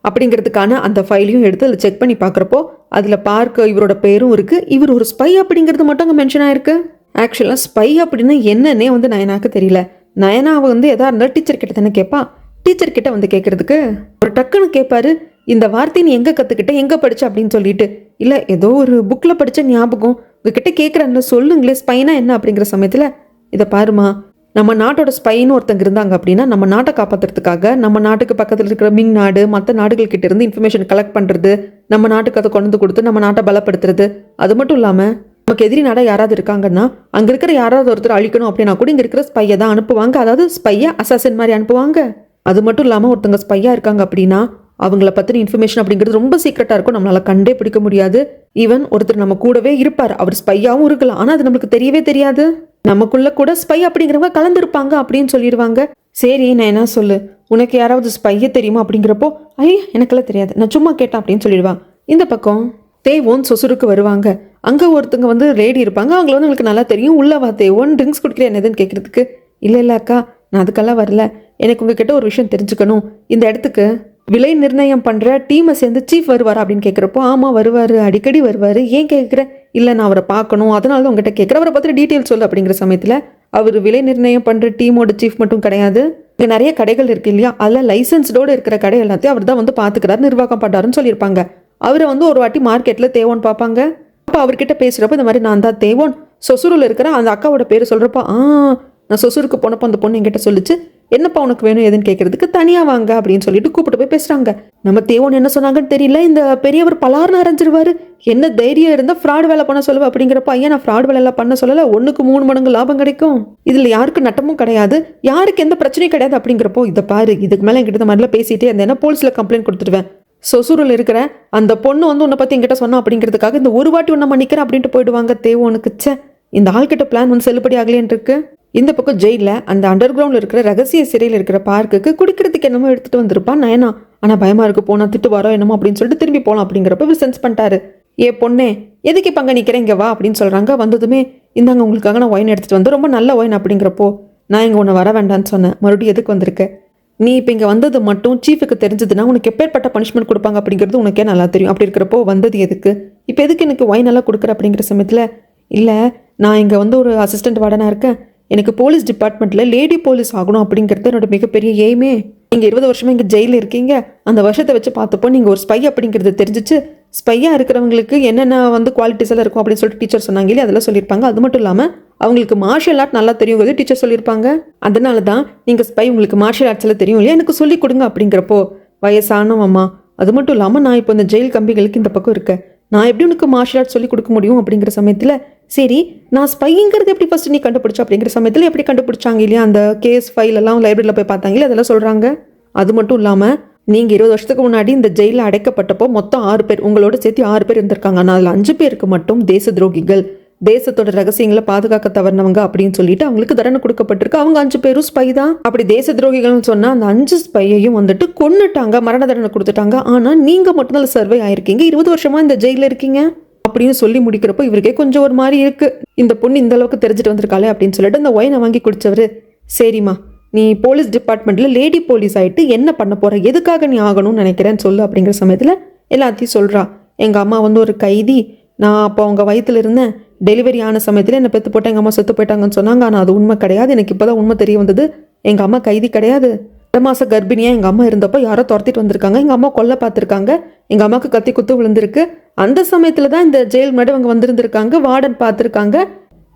அப்படிங்கிறதுக்கான அந்த ஃபைலையும் எடுத்து அதில் செக் பண்ணி பார்க்குறப்போ அதில் பார்க்க இவரோட பேரும் இருக்குது. இவர் ஒரு ஸ்பை அப்படிங்கிறது மட்டும் அங்கே மென்ஷன் ஆயிருக்கு. ஆக்சுவலாக ஸ்பை அப்படின்னா என்னன்னே வந்து நயனாக்கு தெரியல. நயனாவை வந்து எதா இருந்தாலும் டீச்சர் கிட்ட தானே கேட்பா. டீச்சர் கிட்ட வந்து கேட்கறதுக்கு ஒரு டக்குன்னு கேட்பாரு, இந்த வார்த்தையை நீ எங்கே கற்றுக்கிட்ட எங்கே படிச்ச அப்படின்னு சொல்லிட்டு. இல்லை ஏதோ ஒரு புக்கில் படித்த ஞாபகம் உங்ககிட்ட கேட்குறாங்கள சொல்லுங்களே ஸ்பைனா என்ன அப்படிங்கிற சமயத்தில் இதை பாருமா, நம்ம நாட்டோட ஸ்பைன்னு ஒருத்தங்க இருந்தாங்க அப்படின்னா நம்ம நாட்டை காப்பாற்றுறதுக்காக நம்ம நாட்டுக்கு பக்கத்தில் இருக்கிற மிங் நாடு மற்ற நாடுகள் கிட்ட இருந்து இன்ஃபர்மேஷன் கலெக்ட் பண்ணுறது, நம்ம நாட்டுக்கு அதை கொண்டு கொடுத்து நம்ம நாட்டை பலப்படுத்துறது, அது மட்டும் இல்லாமல் நமக்கு எதிரி நாடாக யாராவது இருக்காங்கன்னா அங்கே இருக்கிற யாராவது ஒருத்தர் அழிக்கணும் அப்படின்னா கூட இங்கே இருக்கிற ஸ்பையை தான் அனுப்புவாங்க, அதாவது ஸ்பையை அசாசின் மாதிரி அனுப்புவாங்க. அது மட்டும் இல்லாமல் ஒருத்தங்க ஸ்பையாக இருக்காங்க அப்படின்னா அவங்கள பற்றின இன்ஃபர்மேஷன் அப்படிங்கிறது ரொம்ப சீக்ரெட்டாக இருக்கும், நம்மளால் கண்டே பிடிக்க முடியாது. ஈவன் ஒருத்தர் நம்ம கூடவே இருப்பார், அவர் ஸ்பையாகவும் இருக்கலாம், ஆனால் அது நம்மளுக்கு தெரியவே தெரியாது, நமக்குள்ள கூட ஸ்பை அப்படிங்கிறவங்க கலந்துருப்பாங்க அப்படின்னு சொல்லிடுவாங்க. சரி நான் என்ன சொல்லு, உனக்கு யாராவது ஸ்பையே தெரியுமா அப்படிங்கிறப்போ ஐயா எனக்கெல்லாம் தெரியாது நான் சும்மா கேட்டேன் அப்படின்னு சொல்லிடுவான். இந்த பக்கம் தேவோன் சொசுருக்கு வருவாங்க. அங்கே ஒருத்தங்க வந்து லேடி இருப்பாங்க, அவங்கள வந்து உங்களுக்கு நல்லா தெரியும். உள்ளவா தேவோன் ட்ரிங்க்ஸ் குடிக்கிறேன் என்னதுன்னு கேட்குறதுக்கு இல்லை அக்கா நான் அதுக்கெல்லாம் வரல, எனக்கு உங்ககிட்ட ஒரு விஷயம் தெரிஞ்சுக்கணும், இந்த இடத்துக்கு விலை நிர்ணயம் பண்ணுற டீமை சேர்ந்து சீஃப் வருவார் அப்படின்னு கேட்குறப்போ ஆமாம் வருவார், அடிக்கடி வருவார், ஏன் கேட்குறேன், இல்லை நான் அவரை பார்க்கணும் அதனால தான் உங்ககிட்ட கேட்குறேன், அவரை பற்றி டீட்டெயில் சொல்லு அப்படிங்கிற சமயத்தில் அவர் விலை நிர்ணயம் பண்ணுற டீமோட சீஃப் மட்டும் கிடையாது, இங்கே நிறைய கடைகள் இருக்குது இல்லையா, அதில் லைசன்ஸ்டோடு இருக்கிற கடை எல்லாத்தையும் அவர் தான் வந்து பார்த்துக்கிறாரு நிர்வாகம் பண்ணுறாருன்னு சொல்லியிருப்பாங்க. அவரை வந்து ஒரு வாட்டி மார்க்கெட்டில் தேவோன் பார்ப்பாங்க. அப்போ அவர்கிட்ட பேசுகிறப்போ இந்த மாதிரி நான் தான் தேவோன் சொசூரில் இருக்கிற அந்த அக்காவோட பேர் சொல்கிறப்போ நான் சொசூருக்கு போனப்போ அந்த பொண்ணு என்கிட்ட சொல்லிச்சு, என்னப்பா உனக்கு வேணும் எதுன்னு கேட்கறதுக்கு தனியா வாங்க அப்படின்னு சொல்லிட்டு கூப்பிட்டு போய் பேசுறாங்க. நம்ம தேவன் என்ன சொன்னாங்கன்னு தெரியல, இந்த பெரியவர் பலார்னு அரைஞ்சிருவாரு. என்ன தைரியம் இருந்தா ஃப்ராட் வேலை பண்ண சொல்லுவா அப்படிங்கிறப்ப, ஐயா நான் ஃப்ராட் வேலை எல்லாம் பண்ண சொல்லல, 1க்கு 3 மடங்கு லாபம் கிடைக்கும், இதுல யாருக்கு நட்டமும் கிடையாது, யாருக்கு எந்த பிரச்சனையும் கிடையாது அப்படிங்கிறப்போ, இதை பாரு இதுக்கு மேல என்கிட்ட இந்த மாதிரிலாம் பேசிட்டே இருந்தேன்னா போலீஸ்ல கம்ப்ளைண்ட் கொடுத்துடுவேன். சொசூரில் இருக்கிற அந்த பொண்ணு உன்னை பத்தி என்கிட்ட சொன்னா அப்படிங்கிறதுக்காக இந்த ஒரு வாட்டி உன்னை மன்னிக்கிறேன் அப்படின்ட்டு போயிடுவாங்க. தேவோனுக்கு ச்சே, இந்த ஆள்கிட்ட பிளான் வந்து செல்லுபடி ஆகலேன்னு இருக்கு. இந்த பக்கம் ஜெயிலில் அந்த அண்டர் கிரவுண்டில் இருக்கிற ரகசிய சிறையில் இருக்கிற பார்க்குக்கு குடிக்கிறதுக்கு என்னமோ எடுத்துட்டு வந்திருப்பான் நயனா. ஆனால் பயமா இருக்கு, போனா திட்டு வரோ என்னமோ அப்படின்னு சொல்லிட்டு திரும்பி போகலாம் அப்படிங்கிறப்ப இவர் சென்ஸ் பண்ணிட்டாரு. ஏ பொண்ணே எதுக்கு பங்க நிற்கிறேன் இங்கே வா அப்படின்னு சொல்கிறாங்க. வந்ததுமே இந்தாங்க உங்களுக்காக நான் ஒயின் எடுத்துகிட்டு வந்து, ரொம்ப நல்ல ஒயின் அப்படிங்கிறப்போ, நான் இங்கே உன்னை வர வேண்டான்னு சொன்னேன், மறுபடியும் எதுக்கு வந்திருக்க, நீ இப்போ இங்கே வந்தது மட்டும் சீஃபுக்கு தெரிஞ்சதுன்னா உனக்கு எப்பேற்பட்ட பனிஷ்மெண்ட் கொடுப்பாங்க அப்படிங்கிறது உனக்கே நல்லா தெரியும். அப்படி இருக்கிறப்போ வந்தது எதுக்கு, இப்போ எதுக்கு எனக்கு ஒயின் எல்லாம் கொடுக்குற அப்படிங்கிற சமயத்தில், இல்லை நான் இங்கே வந்து ஒரு அசிஸ்டன்ட் வார்டனாக இருக்கேன், எனக்கு போலீஸ் டிபார்ட்மெண்ட்டில் லேடி போலீஸ் ஆகணும் அப்படிங்கிறது என்னோட மிகப்பெரிய எய்மே. நீங்கள் 20 வருஷமாக இங்கே ஜெயிலில் இருக்கீங்க, அந்த வருஷத்தை வச்சு பார்த்தப்போ நீங்கள் ஒரு ஸ்பை அப்படிங்கிறது தெரிஞ்சிச்சு. ஸ்பையாக இருக்கிறவங்களுக்கு என்னென்ன வந்து குவாலிட்டிஸ் எல்லாம் இருக்கும் அப்படின்னு சொல்லிட்டு டீச்சர் சொன்னாங்க இல்லையா, அதெல்லாம் சொல்லியிருப்பாங்க. அது மட்டும் இல்லாமல் அவங்களுக்கு மார்ஷியல் ஆர்ட் நல்லா தெரியுங்கிறது டீச்சர் சொல்லியிருப்பாங்க. அதனால தான் நீங்கள் ஸ்பை உங்களுக்கு மார்ஷியல் ஆர்ட்ஸ் எல்லாம் தெரியும் இல்லையா, எனக்கு சொல்லிக் கொடுங்க அப்படிங்கிறப்போ, வயசானவம்மா அது மட்டும் இல்லாமல் நான் இப்போ இந்த ஜெயில் கம்பிகளுக்கு இந்த பக்கம் இருக்கேன், நான் எப்படி உனக்கு மார்ஷியல் ஆர்ட்ஸ் சொல்லிக் கொடுக்க முடியும் அப்படிங்கிற சமயத்தில், சரி நான் ஸ்பைங்கிறது எப்படி ஃபஸ்ட்டு நீ கண்டுபிடிச்சா அப்படிங்கிற சமயத்தில் எப்படி கண்டுபிடிச்சாங்க இல்லையா, அந்த கேஸ் ஃபைல் எல்லாம் லைப்ரரியில் போய் பார்த்தாங்களே அதெல்லாம் சொல்கிறாங்க. அது மட்டும் இல்லாமல் நீங்கள் 20 வருஷத்துக்கு முன்னாடி இந்த ஜெயிலில் அடைக்கப்பட்டப்போ மொத்தம் 6 பேர், உங்களோட சேர்த்து 6 பேர் இருந்திருக்காங்க. ஆனால் அதில் 5 பேருக்கு மட்டும் தேச துரோகிகள், தேசத்தோட ரகசியங்களை பாதுகாக்க தவறினவங்க அப்படின்னு சொல்லிட்டு அவங்களுக்கு தண்டனை கொடுக்கப்பட்டிருக்கு. அவங்க 5 பேரும் ஸ்பை தான். அப்படி தேச துரோகிகள்னு சொன்னா அந்த 5 ஸ்பையையும் வந்துட்டு கொன்னுட்டாங்க, மரண தண்டனை கொடுத்துட்டாங்க. ஆனா நீங்க மட்டும்தான் சர்வே ஆயிருக்கீங்க, 20 வருஷமா இந்த ஜெயில இருக்கீங்க அப்படின்னு சொல்லி முடிக்கிறப்போ இவருக்கே கொஞ்சம் ஒரு மாதிரி இருக்கு, இந்த பொண்ணு இந்த அளவுக்கு தெரிஞ்சுட்டு வந்திருக்காளே அப்படின்னு சொல்லிட்டு அந்த ஒயினை வாங்கி குடிச்சவரு, சரிம்மா நீ போலீஸ் டிபார்ட்மெண்ட்ல லேடி போலீஸ் ஆயிட்டு என்ன பண்ண போற, எதுக்காக நீ ஆகணும்னு நினைக்கிறேன்னு சொல்லு அப்படிங்கிற சமயத்துல எல்லாத்தையும் சொல்றா. எங்க அம்மா வந்து ஒரு கைதி, நான் அப்போ அவங்க வயிற்றுல இருந்தேன், டெலிவரி ஆன சமயத்தில் என்னை பெற்று போட்டு எங்கள் அம்மா செத்து போயிட்டாங்கன்னு சொன்னாங்க. ஆனால் அது உண்மை கிடையாது, எனக்கு இப்போ தான் உண்மை தெரிய வந்தது. எங்கள் அம்மா கைதி கிடையாது, 2 மாத கர்ப்பிணியாக எங்கள் அம்மா இருந்தப்போ யாரோ துரத்திட்டு வந்திருக்காங்க, எங்கள் அம்மா கொல்ல பார்த்துருக்காங்க, எங்கள் அம்மாவுக்கு கத்தி குத்து விழுந்திருக்கு. அந்த சமயத்தில் தான் இந்த ஜெயில் முன்னாடி அவங்க வந்திருந்திருக்காங்க, வார்டன் பார்த்துருக்காங்க.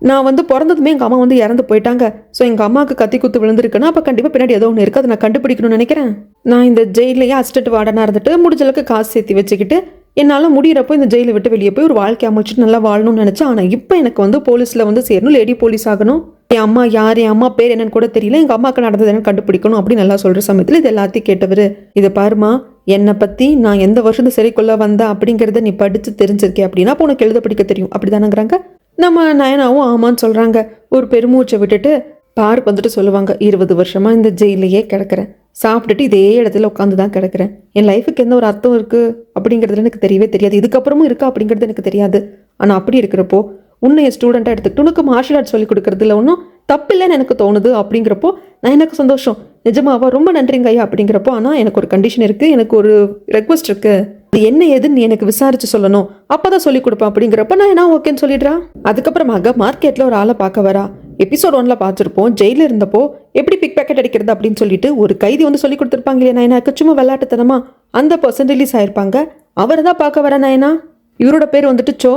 நான் வந்து பிறந்ததுமே எங்கள் அம்மா வந்து இறந்து போயிட்டாங்க. ஸோ எங்கள் அம்மாவுக்கு கத்தி குத்து விழுந்திருக்குன்னா அப்போ கண்டிப்பாக பின்னாடி ஏதோ ஒன்று இருக்குது, அதை நான் கண்டுபிடிக்கணும்னு நினைக்கிறேன். நான் இந்த ஜெயிலையே அசிஸ்டன்ட் வார்டனாக இருந்துட்டு முடிஞ்ச அளவுக்கு காசு சேர்த்து வச்சுக்கிட்டு என்னால் முடிகிறப்போ இந்த ஜெயிலை விட்டு வெளியே போய் ஒரு வாழ்க்கை அமைச்சிட்டு நல்லா வாழணும்னு நினச்சேன். ஆனால் இப்போ எனக்கு வந்து போலீஸில் வந்து சேரணும், லேடி போலீஸ் ஆகணும். என் அம்மா யார், என் அம்மா பேர் என்னன்னு கூட தெரியல, எங்கள் அம்மாவுக்கு நடந்தது என்னன்னு கண்டுபிடிக்கணும் அப்படின்னு நல்லா சொல்கிற சமயத்தில் இது எல்லாத்தையும் கேட்டவர், இதை பாருமா என்னை பற்றி நான் எந்த வருஷத்து சிறைக்குள்ளே வந்தேன் அப்படிங்கிறத நீ படித்து தெரிஞ்சிருக்கேன் அப்படின்னா அப்போ உனக்கு எழுத படிக்க தெரியும் அப்படி தானேங்கிறாங்க. நம்ம நயனாவும் ஆமான்னு சொல்கிறாங்க. ஒரு பெருமூச்சை விட்டுட்டு பார்க் வந்துட்டு சொல்லுவாங்க, 20 வருஷமாக இந்த ஜெயிலையே கிடக்கிறேன், சாப்பிட்டுட்டு இதே இடத்துல உட்காந்து தான் கிடக்கிறேன், என் லைஃபுக்கு எந்த ஒரு அர்த்தம் இருக்குது அப்படிங்கிறது எனக்கு தெரியவே தெரியாது, இதுக்கப்புறமும் இருக்கா அப்படிங்கிறது எனக்கு தெரியாது. ஆனால் அப்படி இருக்கிறப்போ உன்னை என் ஸ்டூடெண்ட்டாக எடுத்துக்கிட்டு உனக்கு மார்ஷியல் ஆர்ட்ஸ் சொல்லி கொடுக்குறதுல ஒன்றும் தப்பில்லைன்னு எனக்கு தோணுது அப்படிங்கிறப்போ நான் எனக்கு சந்தோஷம், நிஜமாவா ரொம்ப நன்றிங்க ஐயா அப்படிங்கிறப்போ, ஆனால் எனக்கு ஒரு கண்டிஷன் இருக்குது, எனக்கு ஒரு ரெக்வஸ்ட் இருக்குது, அது என்ன ஏதுன்னு நீ எனக்கு விசாரிச்சு சொல்லணும், அப்போதான் சொல்லி கொடுப்பேன் அப்படிங்கிறப்ப நான் என்ன ஓகேன்னு சொல்லிடுறா. அதுக்கப்புறமாக மார்க்கெட்டில் ஒரு ஆளை பார்க்க வரா. எபிசோட் 1ல் பார்த்துருப்போம், ஜெயிலில் இருந்தப்போ எப்படி பிக் பேக்கெட் அடிக்கிறது அப்படின்னு சொல்லிட்டு ஒரு கைதி வந்து சொல்லி கொடுத்துருப்பாங்க இல்லையா நயனாக்கு, சும்மா விளையாட்டுத்தனமா அந்த பர்சன் ரிலீஸ் ஆயிருப்பாங்க. அவரை தான் பார்க்க வர நயனா. இவரோட பேர் வந்துட்டு சோ.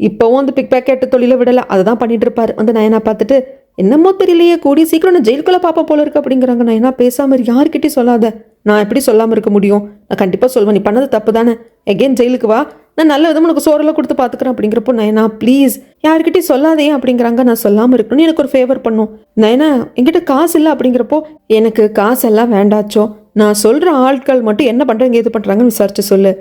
இப்போவும் வந்து பிக் பேக்கெட் தொழிலை விடலை, அதை தான் பண்ணிட்டு இருப்பாரு. வந்து நயனா பார்த்துட்டு என்னமோ தெரியலையே, கூடிய சீக்கிரம் நான் ஜெயிலுக்குள்ளே பாப்பா போல இருக்கு அப்படிங்கிறாங்க. நயனா பேசாம யார்கிட்டையும் சொல்லாத, நான் எப்படி சொல்லாமல் இருக்க முடியும், நான் கண்டிப்பாக சொல்வேன், நீ பண்ணது தப்பு தானே, எகெயின் ஜெயிலுக்கு வா, நான் நல்ல விதமாக உனக்கு சோறெல்லாம் கொடுத்து பார்த்துக்கிறேன் அப்படிங்கிறப்போ, நயனா ப்ளீஸ் யார்கிட்டையும் சொல்லாதே அப்படிங்கிறாங்க. நான் சொல்லாமல் இருக்கணும்னு எனக்கு ஒரு ஃபேவர் பண்ணும். நயனா என்கிட்ட காசு இல்லை அப்படிங்கிறப்போ, எனக்கு காசெல்லாம் வேண்டாச்சோ, நான் சொல்கிற ஆட்கள் மட்டும் என்ன பண்ணுறாங்க ஏது பண்ணுறாங்கன்னு விசாரிச்சு சொல்லு.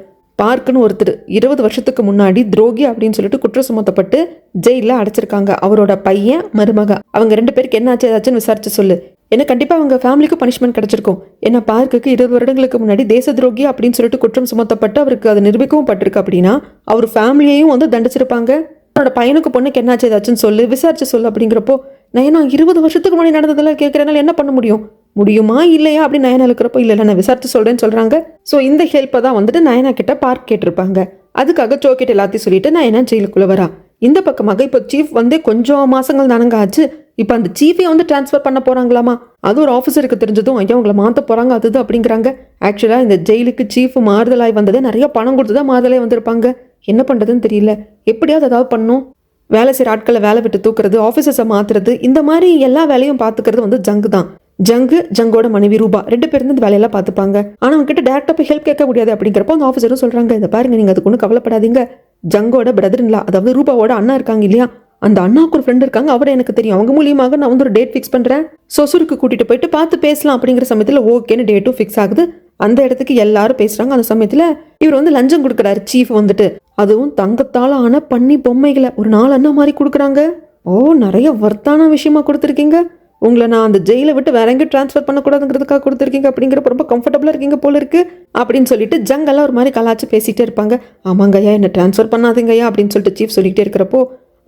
பார்க்குன்னு ஒருத்தர் 20 வருஷத்துக்கு முன்னாடி துரோகி அப்படின்னு சொல்லிட்டு குற்றம் சுமத்தப்பட்டு ஜெயிலில் அடைச்சிருக்காங்க. அவரோட பையன் மருமக, அவங்க 2 பேருக்கு என்ன ஆச்சு ஏதாச்சுன்னு விசாரிச்சு சொல்லு. ஏன்னா கண்டிப்பாக அவங்க ஃபேமிலிக்கு பனிஷ்மெண்ட் கிடைச்சிருக்கும். ஏன்னா பார்க்குக்கு 20 வருடங்களுக்கு முன்னாடி தேச துரோகி அப்படின்னு சொல்லிட்டு குற்றம் சுமத்தப்பட்டு அவருக்கு அது நிரூபிக்கவும் பட்டிருக்கு அப்படின்னா அவர் ஃபேமிலியையும் வந்து தண்டிச்சிருப்பாங்க. அவரோட பையனுக்கு பொண்ணுக்கு என்னாச்சு ஏதாச்சுன்னு சொல்லு, விசாரிச்சு சொல்லு அப்படிங்கிறப்போ, நயனா 20 வருஷத்துக்கு முன்னாடி நடந்ததெல்லாம் கேட்குறதுனால என்ன பண்ண முடியும், முடியுமா இல்லையா அப்படின்னு நயனா இருக்கிறப்போ, இல்லை நான் விசாரிச்சு சொல்கிறேன்னு சொல்கிறாங்க. ஸோ இந்த ஹெல்ப்பை தான் வந்துட்டு நயனா கிட்ட பார்க் கேட்டிருப்பாங்க. அதுக்காக சோக்கிட்ட எல்லாத்தையும் சொல்லிட்டு நயனா ஜெயிலுக்குள்ளே வரா. இந்த பக்கமாக இப்போ சீஃப் வந்து கொஞ்சம் மாசங்கள் தானங்க ஆச்சு, இப்போ அந்த சீஃபை வந்து டிரான்ஸ்ஃபர் பண்ண போகிறாங்களாமா. அது ஒரு ஆஃபீஸருக்கு தெரிஞ்சதும் ஐயா உங்களை மாற்ற போகிறாங்க அது அப்படிங்கிறாங்க. ஆக்சுவலாக இந்த ஜெயிலுக்கு சீஃப் மாறுதலாய் வந்ததே நிறைய பணம் கொடுத்து தான் மாறுதலாய் வந்திருப்பாங்க. என்ன பண்ணுறதுன்னு தெரியல, எப்படியாவது ஏதாவது பண்ணும். வேலை செய்கிற ஆட்களை வேலை விட்டு தூக்குறது, ஆஃபீஸர்ஸை மாற்றுறது, இந்த மாதிரி எல்லா வேலையும் பார்த்துக்கிறது வந்து ஜங்கு தான். ஜங்கோட மனைவி ரூபா 2 பேரும் இந்த வேலையெல்லாம் பார்த்துப்பாங்க. ஆனால் அவங்க கிட்ட டேரக்டாக போய் ஹெல்ப் கேட்க முடியாது. அப்படிங்கிறப்போ அந்த ஆஃபீஸரும் சொல்கிறாங்க, இதை பாருங்க, நீங்கள் அதுக்கு ஒன்றும் கவலைப்படாதீங்க. ஜங்கோட பிரதர்ல, அதாவது ரூபாவோட அண்ணா இருக்காங்க இல்லையா, அந்த அண்ணாவுக்கு ஒரு ஃப்ரெண்ட் இருக்காங்க, அவரை எனக்கு தெரியும். அவங்க மூலியமாக நான் வந்து ஒரு டேட் ஃபிக்ஸ் பண்ணுறேன், சொசூருக்கு கூட்டிகிட்டு போயிட்டு பார்த்து பேசலாம் அப்படிங்கிற சமயத்தில் ஓகேன்னு டேட்டும் ஃபிக்ஸ் ஆகுது. அந்த இடத்துக்கு எல்லாரும் பேசுகிறாங்க. அந்த சமயத்தில் இவர் வந்து லஞ்சம் கொடுக்குறாரு சீஃப் வந்துட்டு, அதுவும் தங்கத்தால் ஆன பண்ணி பொம்மைகளை ஒரு 4 அண்ணா மாதிரி கொடுக்குறாங்க. ஓ, நிறைய வர்த்தான விஷயமா கொடுத்துருக்கீங்க. உங்களை நான் அந்த ஜெயிலை விட்டு வேற எங்கேயும் ட்ரான்ஸ்ஃபர் பண்ணக்கூடாதுங்கிறதுக்காக கொடுத்துருக்கீங்க அப்படிங்கிறப்ப ரொம்ப கம்ஃபர்டபுளாக இருக்கீங்க போல இருக்கு அப்படின்னு சொல்லிட்டு ஜங்கெல்லாம் ஒரு மாதிரி கலாச்சு பேசிகிட்டே இருப்பாங்க. ஆமாங்கய்யா, என்ன ட்ரான்ஸ்ஃபர் பண்ணாதீங்கய்யா அப்படின்னு சொல்லிட்டு சீஃப் சொல்லிகிட்டே இருக்கிறப்போ,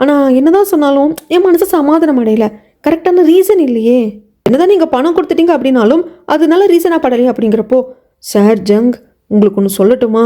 ஆனால் என்னதான் சொன்னாலும் என் மனசு சமாதானம் அடையல. கரெக்டான ரீசன் இல்லையே. என்னதான் நீங்கள் பணம் கொடுத்துட்டீங்க அப்படின்னாலும் அது நல்ல ரீசனாக படலையே அப்படிங்கிறப்போ, சார் ஜங், உங்களுக்கு ஒன்று சொல்லட்டுமா,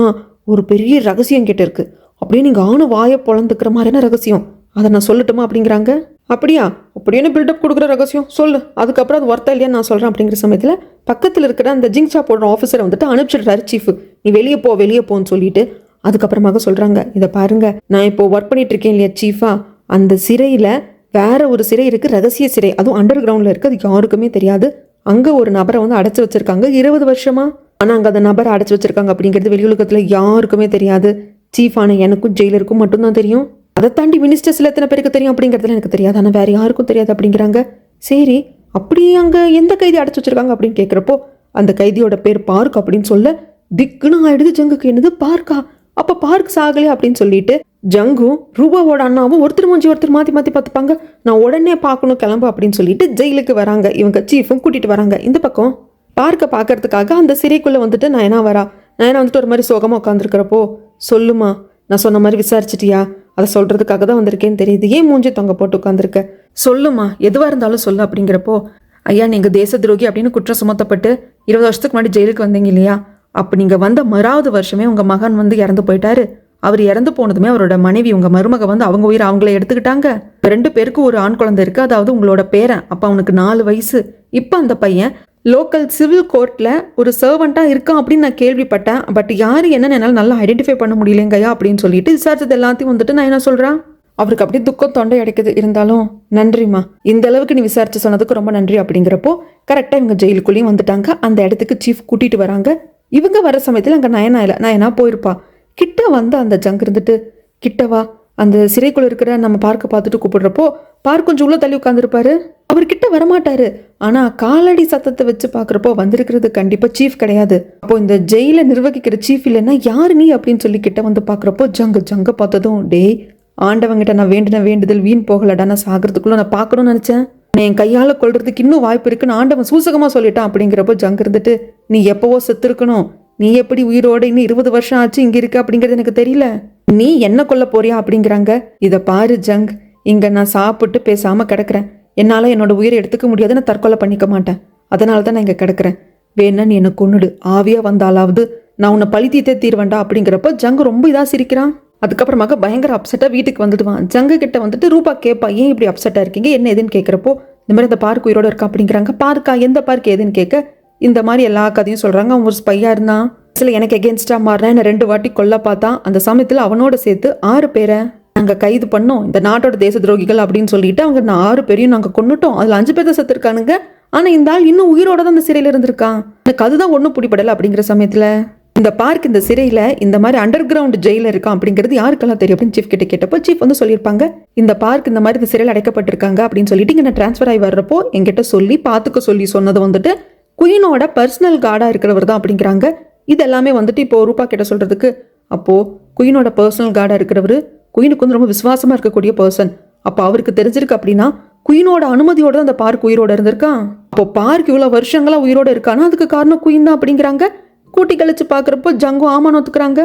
ஒரு பெரிய ரகசியம் கிட்ட இருக்கு. அப்படியே நீங்கள் ஆணு வாயை பொழந்துக்கிற மாதிரியான ரகசியம், அதை நான் சொல்லட்டுமா அப்படிங்கிறாங்க. அப்படியா, அப்படின்னு பில்டப் கொடுக்குற ரகசியம் சொல்லு, அதுக்கப்புறம் அது ஒர்த்தா இல்லையா நான் சொல்கிறேன் அப்படிங்கிற சமயத்தில் பக்கத்தில் இருக்கிற அந்த ஜிங்சா போடுற ஆஃபீஸரை வந்துட்டு அனுப்பிச்சிடுறாரு சீஃப். நீ வெளியே போன்னு சொல்லிட்டு அதுக்கப்புறமாக சொல்கிறாங்க, இதை பாருங்க, நான் இப்போ ஒர்க் பண்ணிட்டு இருக்கேன் இல்லையா சீஃபா, அந்த சிறையில் வேற ஒரு சிறை இருக்குது, ரகசிய சிறை, அதுவும் அண்டர் கிரவுண்டில் இருக்குது, அது யாருக்குமே தெரியாது. அங்கே ஒரு நபரை வந்து அடைச்சி வச்சிருக்காங்க 20 வருஷமா. ஆனால் அங்கே அந்த நபரை அடைச்சி வச்சிருக்காங்க அப்படிங்கிறது வெளி உலகத்தில் யாருக்குமே தெரியாது. சீஃபான எனக்கும் ஜெயிலருக்கும் மட்டும்தான் தெரியும். அதை தாண்டி மினிஸ்டர்ஸில் எத்தனை பேருக்கு தெரியும் அப்படிங்கிறதுல எனக்கு தெரியாது, ஆனால் வேறு யாருக்கும் தெரியாது அப்படிங்கிறாங்க. சரி, அப்படி அங்கே எந்த கைதி அடைச்சி வச்சிருக்காங்க அப்படின்னு கேட்குறப்போ, அந்த கைதியோட பேர் பார்க் அப்படின்னு சொல்ல திக்குன்னு ஆயிடுது ஜங்குக்கு. என்னது பார்க்கா, அப்போ பார்க் சாகலே அப்படின்னு சொல்லிட்டு ஜங்கும் ரூபாவோட அண்ணாவும் ஒருத்தர் மாற்றி மாற்றி பார்த்துப்பாங்க. நான் உடனே பார்க்கணும், கிளம்பு அப்படின்னு சொல்லிட்டு ஜெயிலுக்கு வராங்க. இவங்க சீஃபும் கூட்டிகிட்டு வராங்க. இந்த பக்கம் பார்க்க பார்க்கறதுக்காக அந்த சிறைக்குள்ளே வந்துட்டு நயனா வந்துட்டு ஒரு மாதிரி சோகமாக உட்காந்துருக்கிறப்போ, சொல்லுமா, நான் சொன்ன மாதிரி விசாரிச்சிட்டியா, அதை சொல்கிறதுக்காக தான் வந்திருக்கேன்னு தெரியுது, ஏன் மூஞ்சி தொங்க போட்டு உட்காந்துருக்க, சொல்லுமா, எதுவாக இருந்தாலும் சொல்லு அப்படிங்கிறப்போ, ஐயா நீங்கள் தேச துரோகி அப்படின்னு குற்றம் சுமத்தப்பட்டு 20 வருஷத்துக்கு முன்னாடி ஜெயிலுக்கு வந்தீங்க இல்லையா, அப்போ நீங்கள் வந்த மறாவது வருஷமே உங்கள் மகன் வந்து இறந்து போயிட்டாரு. அவர் இறந்து போனதுமே அவரோட மனைவி உங்கள் மருமக வந்து அவங்க உயிரை அவங்களே எடுத்துக்கிட்டாங்க. 2 பேருக்கு ஒரு ஆண் குழந்தை இருக்குது, அதாவது உங்களோட பேரன், அப்போ அவனுக்கு 4 வயசு. இப்போ அந்த பையன் லோக்கல் சிவில் கோர்ட்டில் ஒரு சர்வெண்ட்டாக இருக்கான் அப்படின்னு நான் கேள்விப்பட்டேன். பட் யார் என்னன்னு என்னால் நல்லா ஐடென்டிஃபை பண்ண முடியலைங்கய்யா அப்படின்னு சொல்லிட்டு விசாரிச்சது எல்லாத்தையும் வந்துட்டு நான் என்ன சொல்கிறேன், அவருக்கு அப்படியே துக்கம் தொண்டை அடைக்குது. இருந்தாலும் நன்றிம்மா, இந்த அளவுக்கு நீ விசாரிச்சு சொன்னதுக்கு ரொம்ப நன்றி அப்படிங்கிறப்போ கரெக்டாக இவங்க ஜெயிலுக்குள்ளேயும் வந்துட்டாங்க. அந்த இடத்துக்கு சீஃப் கூட்டிகிட்டு வராங்க. இவங்க வர சமயத்தில் அங்கே நயனா போயிருப்பா. கிட்ட வந்து அந்த ஜங்க் இருந்துட்டு, கிட்டவா, அந்த சிறைக்குள்ள இருக்கிற நம்ம பார்க்க பார்த்துட்டு கூப்பிடுறப்போ பார்க் கொஞ்சம் உள்ள தள்ளி உட்காந்துருப்பாரு. அவர்கிட்ட வரமாட்டாரு. ஆனால் காலடி சத்தத்தை வச்சு பார்க்குறப்போ வந்திருக்கிறது கண்டிப்பாக சீஃப் கிடையாது. அப்போ இந்த ஜெயிலை நிர்வகிக்கிற சீஃப் இல்லைன்னா யாரு நீ அப்படின்னு சொல்லி கிட்ட வந்து பார்க்குறப்போ ஜங்க பார்த்ததும், டேய் ஆண்டவங்கிட்ட நான் வேண்டின வேண்டுதல் வீண் போகலடா, நான் சாகிறதுக்குள்ள நான் பார்க்கணும்னு நினச்சேன், நான் என் கையால் கொள்றதுக்கு இன்னும் வாய்ப்பு இருக்குன்னு ஆண்டவன் சூசகமாக சொல்லிட்டான் அப்படிங்கிறப்போ ஜங்க இருந்துட்டு, நீ எப்போவோ செத்து இருக்கணும், நீ எப்படி உயிரோட இன்னும் 20 வருஷம் ஆச்சு இங்கே இருக்க அப்படிங்கிறது எனக்கு தெரியல, நீ என்ன கொல்ல போறியா அப்படிங்கிறாங்க. இதை பாரு ஜங், இங்கே நான் சாப்பிட்டு பேசாமல் கிடக்கிறேன், என்னால் என்னோட உயிரை எடுத்துக்க முடியாது, நான் தற்கொலை பண்ணிக்க மாட்டேன், அதனால தான் நான் இங்கே கிடக்கிறேன், வேணா நீ என்னை கொன்னுடு, ஆவியாக வந்தாலாவது நான் உன்னை பழி தீர்த்தே தீர்வேண்டா அப்படிங்கிறப்போ ஜங்கு ரொம்ப இதாக சிரிக்கிறான். அதுக்கப்புறமாக பயங்கர அப்செட்டாக வீட்டுக்கு வந்துடுவான். ஜங்கு கிட்ட வந்துட்டு ரூபா கேட்பா, ஏன் இப்படி அப்செட்டாக இருக்கீங்க, என்ன எதுன்னு கேட்குறப்போ, இந்த மாதிரி அந்த பார்க் உயிரோட இருக்கா அப்படிங்கிறாங்க. பார்க்கா, எந்த பார்க் எதுன்னு கேட்க இந்த மாதிரி எல்லா கதையும் சொல்கிறாங்க. அவன் ஒரு ஸ்பையாக இருந்தான், சில எனக்கு எகென்ஸ்டாக மாறினா என்னை 2 வாட்டி கொல்ல பார்த்தான், அந்த சமயத்தில் அவனோட சேர்த்து 6 பேரை நாங்கள் கைது பண்ணோம், இந்த நாட்டோட தேச துரோகிகள் அப்படின்னு சொல்லிட்டு அவங்க 6 பேரையும் நாங்கள் கொண்டுட்டோம், அதில் 5 பேர் தான் செத்துருக்கானுங்க, ஆனால் இந்த ஆள் இன்னும் உயிரோட தான் அந்த சிறையில் இருந்திருக்கான், எனக்கு அதுதான் ஒன்றும் பிடிபடலை அப்படிங்கிற சமயத்தில் இந்த பார்க் இந்த சிறையில் இந்த மாதிரி அண்டர் கிரவுண்ட் ஜெயிலில் இருக்கான் அப்படிங்கிறது யாருக்கெல்லாம் தெரியும் அப்படின்னு சீஃப் கிட்ட கேட்டப்போ சீஃப் வந்து சொல்லியிருப்பாங்க, இந்த பார்க் இந்த மாதிரி இந்த சிறையில் அடைக்கப்பட்டிருக்காங்க அப்படின்னு சொல்லிட்டு இங்கே நான் ட்ரான்ஸ்ஃபர் ஆகி வர்றப்போ என்கிட்ட சொல்லி பார்த்துக்க சொல்லி சொன்னது வந்துட்டு குயினோட பர்சனல் கார்டாக இருக்கிறவர் தான் அப்படிங்கிறாங்க. இது எல்லாமே வந்துட்டு இப்போ ரூபா கிட்ட சொல்கிறதுக்கு, அப்போது குயினோட பர்சனல் கார்டாக இருக்கிறவர் குயினுக்கு வந்து ரொம்ப விசுவாசமாக இருக்கக்கூடிய பர்சன், அப்போ அவருக்கு தெரிஞ்சிருக்கு அப்படின்னா குயினோட அனுமதியோட தான் அந்த பார்க் உயிரோட இருந்திருக்கான், அப்போ பார்க் இவ்வளோ வருஷங்களாக உயிரோட இருக்கானா அதுக்கு காரணம் குயின் தான் அப்படிங்கிறாங்க. கூட்டி கழிச்சு பார்க்குறப்போ ஜங்கு ஆமான்னு ஒத்துக்கிறாங்க.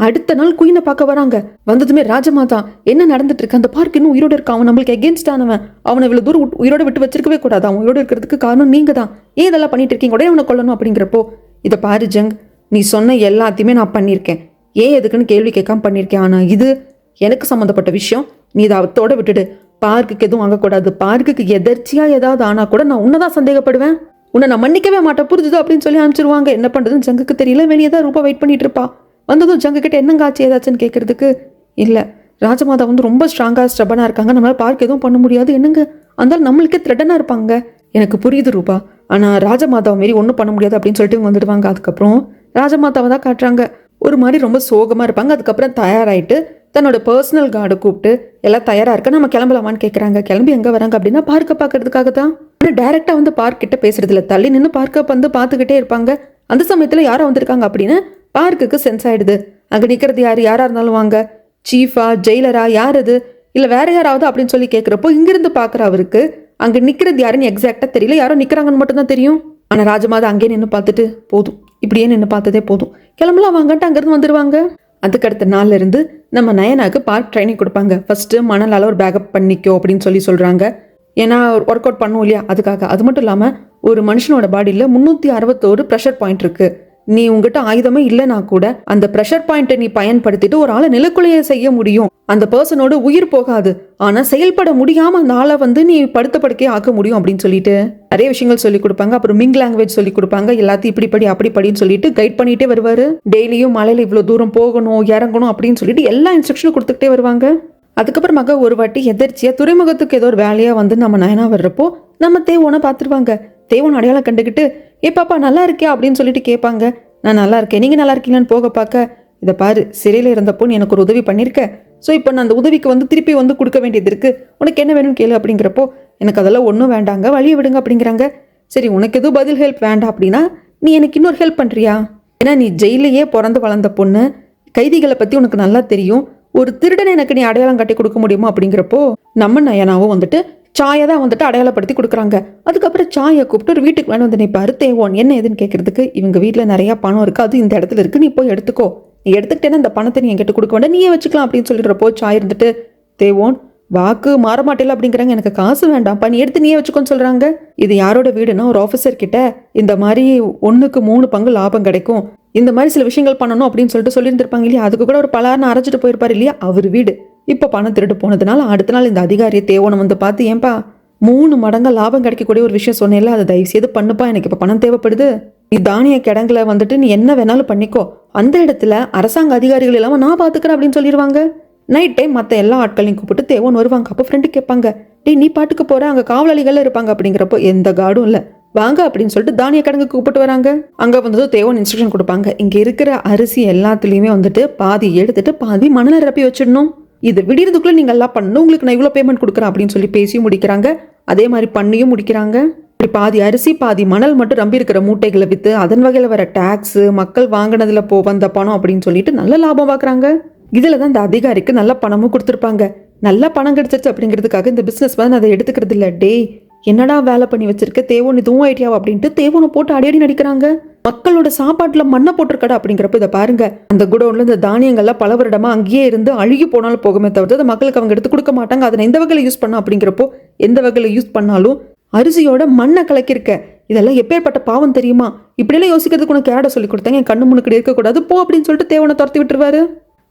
அடுத்த நாள் குயினை பார்க்க வராங்க. வந்ததுமே ராஜமாதா என்ன நடந்துட்டு இருக்கு, அந்த பார்க் இன்னும் உயிரோட இருக்கான், அவன் நம்மளுக்கு எகென்ஸ்ட் ஆனவன், அவனை இவ்வளோ தூரம் உயிரோட விட்டு வச்சிருக்கவே கூடாது, அவன் உயிரோட இருக்கிறதுக்கு காரணம் நீங்கள் தான், ஏன் இதெல்லாம் பண்ணிட்டு இருக்கீங்க, உடனே அவனை கொல்லணும் அப்படிங்கிறப்போ, இதை பாரு ஜங், நீ சொன்ன எல்லாத்தையுமே நான் பண்ணியிருக்கேன், ஏன் எதுக்குன்னு கேள்வி கேட்காம பண்ணியிருக்கேன், ஆனால் இது எனக்கு சம்மந்தப்பட்ட விஷயம், நீ இதை அவத்தோட விட்டுடு, பார்க்குக்கு எதுவும் வாங்கக்கூடாது, பார்க்குக்கு எதர்ச்சியாக ஏதாவது ஆனால் கூட நான் உன்னதான் சந்தேகப்படுவேன், உன்னை நான் மன்னிக்கவே மாட்டேன் புரிஞ்சுது அப்படின்னு சொல்லி அனுப்பிச்சிருவாங்க. என்ன பண்ணுறதுன்னு ஜங்குக்கு தெரியல, வெளியே தான் ரூபா வெயிட் பண்ணிட்டு இருப்பா. வந்ததும் ஜங்கு கிட்ட என்னங்க ஆச்சு ஏதாச்சுன்னு கேட்கறதுக்கு, இல்லை ராஜமாதா வந்து ரொம்ப ஸ்ட்ராங்காக ஸ்டபனாக இருக்காங்க, நம்மளால் பார்க்க எதுவும் பண்ண முடியாது, என்னங்க அந்த நம்மளுக்கே த்ரெட்டனாக இருப்பாங்க, எனக்கு புரியுது ரூபா, ஆனால் ராஜமாதாவை மாரி ஒன்றும் பண்ண முடியாது அப்படின்னு சொல்லிட்டு இவங்க வந்துடுவாங்க. அதுக்கப்புறம் ராஜமாதாவை தான் காட்டுறாங்க. ஒரு மாதிரி ரொம்ப சோகமாக இருப்பாங்க. அதுக்கப்புறம் தயாராகிட்டு தன்னோட பர்சனல் கார்டை கூப்பிட்டு எல்லாம் தயாராக இருக்க நம்ம கிளம்பலாமான்னு கேட்குறாங்க. கிளம்பி எங்கே வராங்க அப்படின்னா பார்க்க பார்க்கறதுக்காக தான். ஆனால் டேரெக்டாக வந்து பார்க் கிட்ட பேசுறதில்ல, தள்ளி நின்று பார்க்க வந்து பார்த்துக்கிட்டே இருப்பாங்க. அந்த சமயத்தில் யாரோ வந்திருக்காங்க அப்படின்னு பார்க்குக்கு சென்ஸ் ஆகிடுது. அங்கே நிற்கிறது யாராக இருந்தாலும் வாங்க, சீஃபா ஜெயிலரா யார் அது இல்லை வேற யாராவது அப்படின்னு சொல்லி கேட்குறப்போ இங்கிருந்து பார்க்குற அவருக்கு அங்கே நிற்கிறது யாருன்னு எக்ஸாக்டாக தெரியல, யாரோ நிற்கிறாங்கன்னு மட்டும்தான் தெரியும். ஆனால் ராஜமாதா அங்கேயே நின்று பார்த்துட்டு போதும், இப்படியே நின்று பார்த்ததே போதும், கிளம்பலாம் வாங்கன்ட்டு அங்கேருந்து வந்துடுவாங்க. அதுக்கடுத்த நாள்ல இருந்து நம்ம நயனாக்கு பார்க் ட்ரைனிங் கொடுப்பாங்க. ஃபர்ஸ்ட் மணலால் ஒரு பேக்கப் பண்ணிக்கோ அப்படின்னு சொல்கிறாங்க. ஏன்னா ஒர்க் அவுட் பண்ணுவோம் இல்லையா, அதுக்காக. அது மட்டும் இல்லாமல் ஒரு மனுஷனோட பாடியில் 361 ப்ரெஷர் பாயிண்ட் இருக்கு. நீ உங்ககிட்ட ஆயுதமே இல்லைனா கூட அந்த ப்ரெஷர் பாயிண்ட்டை நீ பயன்படுத்திட்டு ஒரு ஆளை நிலக்குலைய செய்ய முடியும். அந்த பர்சனோட உயிர் போகாது, ஆனால் செயல்பட முடியாமல் அந்த ஆளை வந்து நீ படுத்த படுக்கையே ஆக்க முடியும் அப்படின்னு சொல்லிட்டு நிறைய விஷயங்கள் சொல்லி கொடுப்பாங்க. அப்புறம் மிங் லாங்குவேஜ் சொல்லி கொடுப்பாங்க. எல்லாத்தையும் இப்படி படி அப்படி படின்னு சொல்லிட்டு கைட் பண்ணிட்டே வருவாரு. டெய்லியும் மலையில இவ்வளோ தூரம் போகணும் இறங்கணும் அப்படின்னு சொல்லிட்டு எல்லா இன்ஸ்ட்ரக்ஷனும் கொடுத்துக்கிட்டே வருவாங்க. அதுக்கப்புறமாக ஒரு வாட்டி எதிர்ச்சியா துறைமுகத்துக்கு ஏதோ ஒரு வேலையா வந்து நம்ம நயனா வர்றப்போ நம்ம தேவோனை பார்த்துருவாங்க. தேவோன் அடையாளம் கண்டுக்கிட்டு ஏ பாப்பா நல்லா இருக்கியா அப்படின்னு சொல்லிட்டு கேட்பாங்க. நான் நல்லா இருக்கேன், நீங்கள் நல்லா இருக்கீங்களான்னு போக பார்க்க, இதை பாரு சிறையில் இருந்தப்போ நீ எனக்கு ஒரு உதவி பண்ணியிருக்க, ஸோ இப்போ நான் அந்த உதவிக்கு வந்து திருப்பி வந்து கொடுக்க வேண்டியது இருக்குது, உனக்கு என்ன வேணும்னு கேளு அப்படிங்கிறப்போ எனக்கு அதெல்லாம் ஒன்றும் வேண்டாங்க, வழியை விடுங்க அப்படிங்கிறாங்க. சரி உனக்கு எதுவும் பதில் ஹெல்ப் வேண்டாம் அப்படின்னா நீ எனக்கு இன்னொரு ஹெல்ப் பண்ணுறியா? ஏன்னா நீ ஜெயிலையே பிறந்து வளர்ந்த பொண்ணு, கைதிகளை பற்றி உனக்கு நல்லா தெரியும், ஒரு திருடனை எனக்கு நீ அடையாளம் கட்டி கொடுக்க முடியுமா அப்படிங்கிறப்போ நம்ம நயனாவும் வந்துட்டு சாயை தான் வந்துட்டு அடையாளப்படுத்தி கொடுக்குறாங்க. அதுக்கப்புறம் சாயை கூப்பிட்டு ஒரு வீட்டுக்கு வேணும் வந்து நிற்பாரு தேவோன். என்ன ஏதுன்னு கேட்கறதுக்கு, இவங்க வீட்டில் நிறையா பணம் இருக்குது, அது இந்த இடத்துல இருக்குது, நீ போய் எடுத்துக்கோ, நீ எடுத்துக்கிட்டேன்னா இந்த பணத்தை நீ என்கிட்ட கொடுக்க வேண்டாம், நீயே வச்சுக்கலாம் அப்படின்னு சொல்லிடுறப்போ சாய் இருந்துட்டு தேவோன் வாக்கு மாற மாட்டேல அப்படிங்கிறாங்க, எனக்கு காசு வேண்டாம்ப்பா நீ எடுத்து நீயே வச்சுக்கோன்னு சொல்கிறாங்க. இது யாரோட வீடுன்னா ஒரு ஆஃபீஸர் கிட்ட இந்த மாதிரி 1க்கு 3 பங்கு லாபம் கிடைக்கும், இந்த மாதிரி சில விஷயங்கள் பண்ணணும் அப்படின்னு சொல்லிட்டு சொல்லியிருந்திருப்பாங்க இல்லையா, அதுக்கு கூட ஒரு பலார்னு அரைச்சிட்டு போயிருப்பாரு இல்லையா அவர் வீடு. இப்போ பணம் திருட்டு போனதுனால அடுத்த நாள் இந்த அதிகாரியை தேவோனை வந்து பார்த்து, ஏன்பா 3 மடங்கு லாபம் கிடைக்கக்கூடிய ஒரு விஷயம் சொன்னேன்ல, அதை தயவு செய்து பண்ணுப்பா, எனக்கு இப்போ பணம் தேவைப்படுது, நீ தானிய கிடங்குல வந்துட்டு நீ என்ன வேணாலும் பண்ணிக்கோ, அந்த இடத்துல அரசாங்க அதிகாரிகள் இல்லாமல் நான் பார்த்துக்கிறேன் அப்படின்னு சொல்லிடுவாங்க. நைட் டைம் மற்ற எல்லா ஆட்களையும் கூப்பிட்டு தேவோன் வருவாங்க. அப்போ ஃப்ரெண்டு கேட்பாங்க, டேய் நீ பாட்டுக்கு போற, அங்கே காவலாளிகள் இருப்பாங்க அப்படிங்கிறப்போ எந்த கார்டும் இல்லை வாங்க அப்படின்னு சொல்லிட்டு தானிய கிடங்கு கூப்பிட்டு வராங்க. அங்கே வந்ததும் தேவோன் இன்ஸ்ட்ரக்ஷன் கொடுப்பாங்க, இங்கே இருக்கிற அரிசி எல்லாத்துலேயுமே வந்துட்டு பாதி எடுத்துட்டு பாதி மணலை நிரப்பி வச்சிடணும், இது விடியறதுக்குள்ள நீங்க எல்லாம் பண்ணணும், உங்களுக்கு நான் இவ்வளோ பேமெண்ட் கொடுக்குறேன் அப்படின்னு சொல்லி பேசியும் முடிக்கிறாங்க. அதே மாதிரி பண்ணியும் முடிக்கிறாங்க. இப்படி பாதி அரிசி பாதி மணல் மட்டும் ரம்பி இருக்கிற மூட்டைகளை விற்று அதன் வகையில் வர டாக்ஸ் மக்கள் வாங்கினதுல வந்த பணம் அப்படின்னு சொல்லிட்டு நல்ல லாபம் பார்க்குறாங்க. இதில் தான் இந்த அதிகாரிக்கு நல்ல பணமும் கொடுத்துருப்பாங்க. நல்ல பணம் கிடைச்சிருச்சு அப்படிங்கிறதுக்காக இந்த பிஸ்னஸ் வந்து அதை எடுத்துக்கிறது இல்லை. டே என்னடா வேலை பண்ணி வச்சிருக்க தேவோன், இதுவும் ஐடியாவா அப்படின்ட்டு தேவோனை போட்டு அடியடி நடிக்கிறாங்க. மக்களோட சாப்பாட்டில் மண்ணை போட்டிருக்கடா அப்படிங்கிறப்ப இதை பாருங்க, அந்த குடோன்ல இந்த தானியங்கள்லாம் பல வருடமா அங்கேயே இருந்து அழுகி போனாலும் போகுமே தவிர்த்து அதை மக்களுக்கு அவங்க எடுத்து கொடுக்க மாட்டாங்க, அதை எந்த வகையில் யூஸ் பண்ண அப்படிங்கிறப்போ எந்த வகையில் யூஸ் பண்ணாலும் அரிசியோட மண்ணை கலக்கிருக்க, இதெல்லாம் எப்பேற்பட்ட பாவம் தெரியுமா, இப்படியெல்லாம் யோசிக்கிறதுக்கு உனக்கு யாரை சொல்லி கொடுத்தாங்க, என் கண்ணு முன்னுக்கு இருக்கக்கூடாது போ அப்படின்னு சொல்லிட்டு தேவோனை துரத்தி விட்டுருவாரு.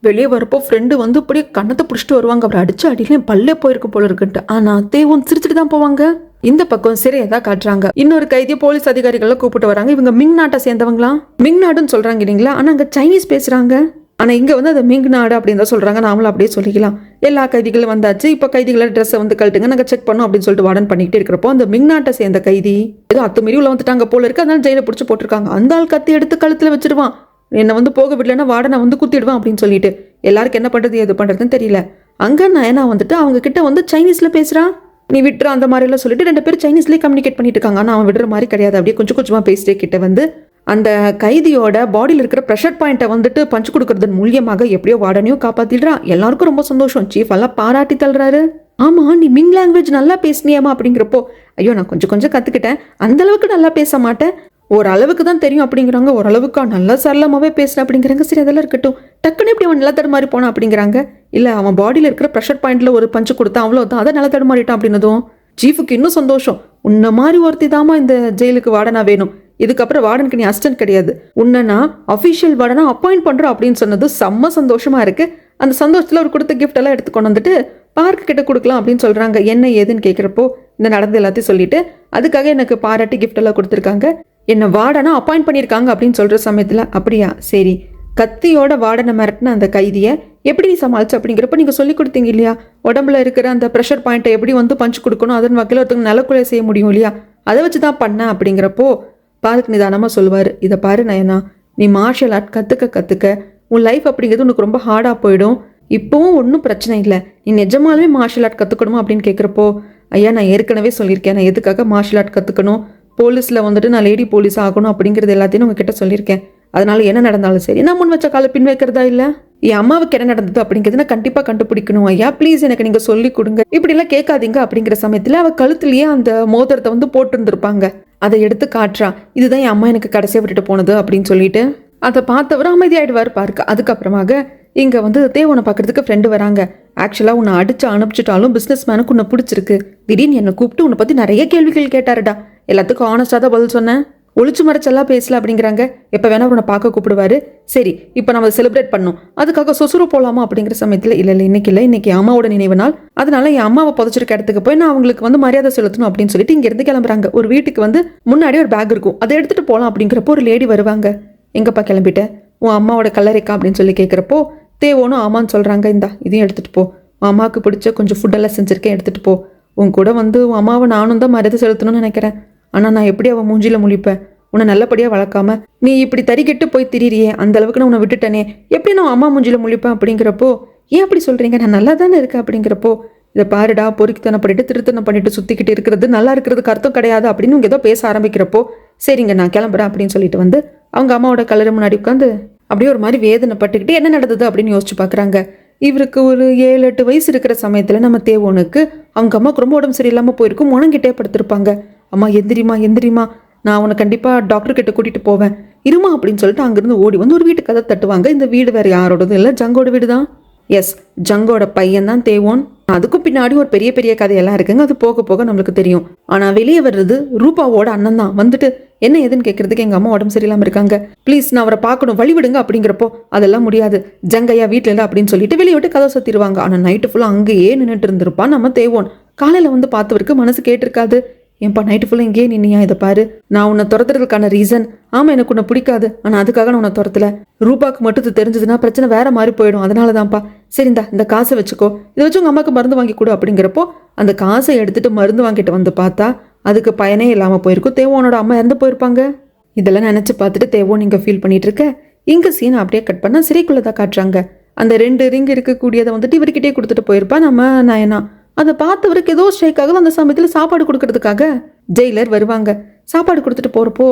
வெளியே வரப்போ ஃப்ரெண்டு வந்து அப்படியே கண்ணத்தை பிடிச்சிட்டு வருவாங்க. அவர் அடிச்சு அடியிலையும் பல்லே போயிருக்கு போல இருக்குன்ட்டு. ஆனால் தேவோன் சிரிச்சுட்டு தான் போவாங்க. இந்த பக்கம் சிறையை தான் காட்டுறாங்க. இன்னொரு கைதியை போலீஸ் அதிகாரிகளை கூப்பிட்டு வராங்க. இவங்க மிங் நாட்டை சேர்ந்தவங்களாம், மிங் நாடுன்னு சொல்றாங்க இல்லைங்களா, ஆனால் அங்கே சைனீஸ் பேசுறாங்க. ஆனால் இங்கே வந்து அதை மிங் நாடு அப்படின்னு தான் சொல்றாங்க. நாமளும் அப்படியே சொல்லிக்கலாம். எல்லா கைதிகளும் வந்தாச்சு, இப்போ கைதிகளை ட்ரெஸ்ஸை வந்து கழட்டுங்க, நாங்கள் செக் பண்ணோம் அப்படின்னு சொல்லிட்டு வார்டன் பண்ணிக்கிட்டே இருக்கிறப்போ அந்த மிங் நாட்டை சேர்ந்த கைதி ஏதோ அத்துமீறி உள்ள வந்துட்டாங்க போல இருக்கு, அதனால ஜெயில பிடிச்சி போட்டிருக்காங்க. அந்த ஆள் கத்தி எடுத்து கழுத்தில் வச்சிருவான், என்னை வந்து போக விடலன்னா வார்டனை வந்து குத்திடுவான் அப்படின்னு சொல்லிட்டு எல்லாருக்கும் என்ன பண்ணுறது எது பண்ணுறதுன்னு தெரியல. அங்கே நயனா வந்துட்டு அவங்க கிட்ட வந்து சைனீஸில் பேசுகிறான், நீ விட்டுற அந்த மாதிரிலாம் சொல்லிட்டு 2 பேரும் சைனீஸ்லேயே கம்யூனிகேட் பண்ணிட்டு இருக்காங்க. ஆனால் அவன் விடுற மாதிரி கிடையாது, அப்படியே கொஞ்சம் கொஞ்சமாக பேசிட்டே கிட்ட வந்து அந்த கைதியோட பாடியில் இருக்கிற ப்ரெஷர் பாயிண்ட்டை வந்துட்டு பஞ்சு கொடுக்கறது மூலியமாக எப்படியோ வார்டனையும் காப்பாற்றிடுறான். எல்லாருக்கும் ரொம்ப சந்தோஷம். சீஃப் எல்லாம் பாராட்டி தள்ளுறாரு. ஆமாம் நீ மிங் லாங்குவேஜ் நல்லா பேசினியாமா அப்படிங்கிறப்போ, ஐயோ நான் கொஞ்சம் கொஞ்சம் கற்றுக்கிட்டேன், அந்தளவுக்கு நல்லா பேச மாட்டேன், ஓரளவுக்கு தான் தெரியும் அப்படிங்கிறாங்க. ஓரளவுக்கா நல்லா சரளமாகவே பேசுகிறேன் அப்படிங்கிறாங்க. சரி அதெல்லாம் இருக்கட்டும், டக்குன்னு இப்படி அவன் நில தடுமாறி போனான் அப்படிங்கிறாங்க. இல்லை அவன் பாடியில் இருக்கிற ப்ரெஷர் பாயிண்ட்டில் ஒரு பஞ்சு கொடுத்தான், அவ்வளோதான், அதை நில தடுமாறிட்டான் அப்படின்னதும் சீஃபுக்கு இன்னும் சந்தோஷம். உன்ன மாதிரி ஒருத்தி தாமா இந்த ஜெயிலுக்கு வார்டனா வேணும், இதுக்கப்புறம் வார்டனுக்கு நீ அசிஸ்டன்ட் கிடையாது, உன்னை நான் அஃபிஷியல் வார்டனா அப்பாயிண்ட் பண்ணுறோம் அப்படின்னு சொன்னது செம்ம சந்தோஷமா இருக்கு. அந்த சந்தோஷத்தில் ஒரு கொடுத்த கிஃப்ட் எல்லாம் எடுத்துக்கொண்டு வந்துட்டு பார்க் கிட்ட கொடுக்கலாம் அப்படின்னு சொல்கிறாங்க. என்ன ஏதுன்னு கேட்குறப்போ இந்த நடந்து எல்லாத்தையும் சொல்லிட்டு அதுக்காக எனக்கு பாராட்டி கிஃப்ட் எல்லாம் கொடுத்துருக்காங்க, என்னை வார்டனா அப்பாயிண்ட் பண்ணியிருக்காங்க அப்படின்னு சொல்கிற சமயத்தில் அப்படியா சரி, கத்தியோட வார்டனை மிரட்டின அந்த கைதியை எப்படி நீ சமாளிச்ச அப்படிங்கிறப்ப நீங்கள் சொல்லி கொடுத்தீங்க இல்லையா, உடம்புல இருக்கிற அந்த ப்ரெஷர் பாயிண்ட்டை எப்படி வந்து பஞ்சு கொடுக்கணும், அதன் வகையில் ஒருத்தவங்க நிலக்குலைய செய்ய முடியும் இல்லையா, அதை வச்சு தான் பண்ணேன் அப்படிங்கிறப்போ பாருக்கு நிதானமாக சொல்லுவார், இதை பாரு நயனா, நீ மார்ஷல் ஆர்ட் கற்றுக்க உன் லைஃப் அப்படிங்கிறது உனக்கு ரொம்ப ஹார்டாக போயிடும். இப்போவும் ஒன்றும் பிரச்சனை இல்லை, நீ நிஜமாலுமே மார்ஷல் ஆர்ட் கற்றுக்கணுமா அப்படின்னு கேட்குறப்போ, ஐயா நான் ஏற்கனவே சொல்லியிருக்கேன், நான் எதுக்காக மார்ஷல் ஆர்ட் கற்றுக்கணும், போலீஸில் வந்துட்டு நான் லேடி போலீஸ் ஆகணும் அப்படிங்கிறது எல்லாத்தையும் உங்ககிட்ட சொல்லியிருக்கேன். அதனால என்ன நடந்தாலும் சரி நான் முன் வச்ச காலை பின் வைக்கிறதா இல்லை, என் அம்மாவுக்கு என்ன நடந்தது அப்படிங்கிறது நான் கண்டிப்பாக கண்டுபிடிக்கணும் ஐயா, ப்ளீஸ் எனக்கு நீங்கள் சொல்லி கொடுங்க, இப்படிலாம் கேட்காதீங்க அப்படிங்கிற சமயத்தில் அவள் கழுத்துலேயே அந்த மோதிரத்தை வந்து போட்டுருந்துருப்பாங்க. அதை எடுத்து காட்டுறா, இதுதான் என் அம்மா எனக்கு கடைசியாக விட்டுட்டு போனது அப்படின்னு சொல்லிட்டு அதை பார்த்தவர் அமைதியாயிடுவார் பார்க்க. அதுக்கப்புறமாக இங்கே வந்து தேவனை பார்க்கறதுக்கு ஃப்ரெண்டு வராங்க. ஆக்சுவலாக உன்னை அடிச்சு அனுப்பிச்சிட்டாலும் பிஸ்னஸ் மேனுக்கு உன்னை பிடிச்சிருக்கு, திடீர்னு என்னை கூப்பிட்டு உன்னை பற்றி நிறைய கேள்விகள் கேட்டாருடா, எல்லாத்துக்கும் ஆனஸ்டாக தான் பதில் சொன்னேன், ஒளிச்சு மறைச்செல்லாம் பேசல அப்படிங்கிறாங்க. எப்போ வேணா உன்னை பார்க்க கூப்பிடுவாரு, சரி இப்போ நம்ம செலிப்ரேட் பண்ணோம், அதுக்காக சொசுறு போகலாமா அப்படிங்கிற சமயத்தில் இல்லை இன்னைக்கு அம்மாவோட நினைவு நாள், அதனால என் அம்மாவை புதைச்சிருக்க இடத்துக்கு போய் நான் அவங்களுக்கு வந்து மரியாதை செலுத்தணும் அப்படின்னு சொல்லிட்டு இங்கேருந்து கிளம்புறாங்க. ஒரு வீட்டுக்கு வந்து முன்னாடி ஒரு பேக் இருக்கும், அதை எடுத்துகிட்டு போகலாம் அப்படிங்கிறப்போ ஒரு லேடி வருவாங்க. எங்கப்பா கிளம்பிட்ட, உன் அம்மாவோட கல்லறைக்கா அப்படின்னு சொல்லி கேட்குறப்போ தேவோனும் ஆமான்னு சொல்கிறாங்க. இந்தா இதையும் எடுத்துகிட்டு போ, உன் அம்மாவுக்கு பிடிச்ச கொஞ்சம் ஃபுட்டெல்லாம் செஞ்சுருக்கேன் எடுத்துகிட்டு போ, உன் கூட வந்து உன் அம்மாவை நானும் தான் மரியாதை செலுத்தணும்னு நினைக்கிறேன், ஆனால் நான் எப்படி அவன் மூஞ்சியில் முழிப்பேன், உன்னை நல்லபடியாக வளர்க்காம நீ இப்படி தறிக்கிட்டு போய் திரியே, அந்த அளவுக்கு நான் உன்னை விட்டுட்டனே, எப்படி நான் அம்மா மூஞ்சியில் முழிப்பேன் அப்படிங்கிறப்போ ஏன் அப்படி சொல்கிறீங்க, நான் நல்லா தானே இருக்கேன் அப்படிங்கிறப்போ இதை பாருடா, பொறுக்கித்தனை பண்ணிட்டு திருத்தனை பண்ணிட்டு சுற்றிக்கிட்டு இருக்கிறது நல்லா இருக்கிறதுக்கு அர்த்தம் கிடையாது அப்படின்னு இங்கே ஏதோ பேச ஆரம்பிக்கிறப்போ சரிங்க நான் கிளம்புறேன் அப்படின்னு சொல்லிட்டு வந்து அவங்க அம்மாவோட கல்லறை முன்னாடி உட்காந்து அப்படியே ஒரு மாதிரி வேதனைப்பட்டுக்கிட்டு என்ன நடந்தது அப்படின்னு யோசிச்சு பார்க்குறாங்க. இவருக்கு ஒரு 7-8 வயசு இருக்கிற சமயத்தில் நம்ம தேவோனுக்கு அவங்க அம்மாவுக்கு ரொம்ப உடம்பு சரியில்லாமல் போயிருக்கும், முணங்கிட்டே படுத்திருப்பாங்க. அம்மா எந்திரிமா நான் அவனை கண்டிப்பாக டாக்டர் கிட்ட கூட்டிகிட்டு போவேன் இருமா அப்படின்னு சொல்லிட்டு அங்கேருந்து ஓடி வந்து ஒரு வீட்டு கதை தட்டுவாங்க. இந்த வீடு வேறு யாரோடதும் இல்லை, ஜங்கோட வீடு தான். எஸ், ஜங்கோட பையன் தான் தேவோன். அதுக்கும் பின்னாடி ஒரு பெரிய கதையெல்லாம் இருக்குங்க, அது போக போக நம்மளுக்கு தெரியும். ஆனால் வெளியே வர்றது ரூபாவோட அண்ணன் தான். வந்துட்டு என்ன ஏதுன்னு கேட்கறதுக்கு எங்கள் அம்மா உடம்பு சரியில்லாமல் இருக்காங்க, ப்ளீஸ் நான் அவரை பார்க்கணும், வழிவிடுங்க அப்படிங்கிறப்போ அதெல்லாம் முடியாது, ஜங்கையா வீட்டில் இல்லை அப்படின்னு சொல்லிட்டு வெளியே விட்டு கதை சுற்றிடுவாங்க. ஆனால் நைட்டு ஃபுல்லாக அங்கேயே நின்றுட்டு இருந்திருப்பான் நம்ம தேவோன். காலையில் வந்து பார்த்தவருக்கு மனசு கேட்டிருக்காது, ஏன்பா நைட்டு ஃபுல்லாக இங்கேயே நின்னியா, இதை பாரு நான் உன்னை துரத்துறதுக்கான ரீசன், ஆமாம் எனக்கு உன்னை பிடிக்காது, ஆனால் அதுக்காக நான் உன்னை துரத்தல, ரூபாக்கு மட்டும் இது தெரிஞ்சதுன்னா பிரச்சனை வேற மாதிரி போயிடும், அதனால தான்ப்பா, சரிந்தா இந்த காசை வச்சுக்கோ, இதை வச்சு உங்கள் அம்மாவுக்கு மருந்து வாங்கி கொடு அப்படிங்கிறப்போ அந்த காசை எடுத்துட்டு மருந்து வாங்கிட்டு வந்து பார்த்தா அதுக்கு பயனே இல்லாமல் போயிருக்கும், தேவோனோட அம்மா இறந்து போயிருப்பாங்க. இதெல்லாம் நினச்சி பார்த்துட்டு தேவோன் இங்கே ஃபீல் பண்ணிட்டு இருக்க. இங்கே சீனை அப்படியே கட் பண்ணால் சிறைக்குள்ளே தான் காட்டுறாங்க. அந்த 2 ரிங் இருக்கக்கூடியதை வந்துட்டு இவர்கிட்டே கொடுத்துட்டு போயிருப்பா நம்ம நயனா. அதை பார்த்தவருக்கு ஏதோ ஸ்ட்ரைக் ஆகுது. அந்த சமயத்தில் சாப்பாடு கொடுக்கறதுக்காக ஜெயிலர் வருவாங்க. சாப்பாடு கொடுத்துட்டு போகிறப்போ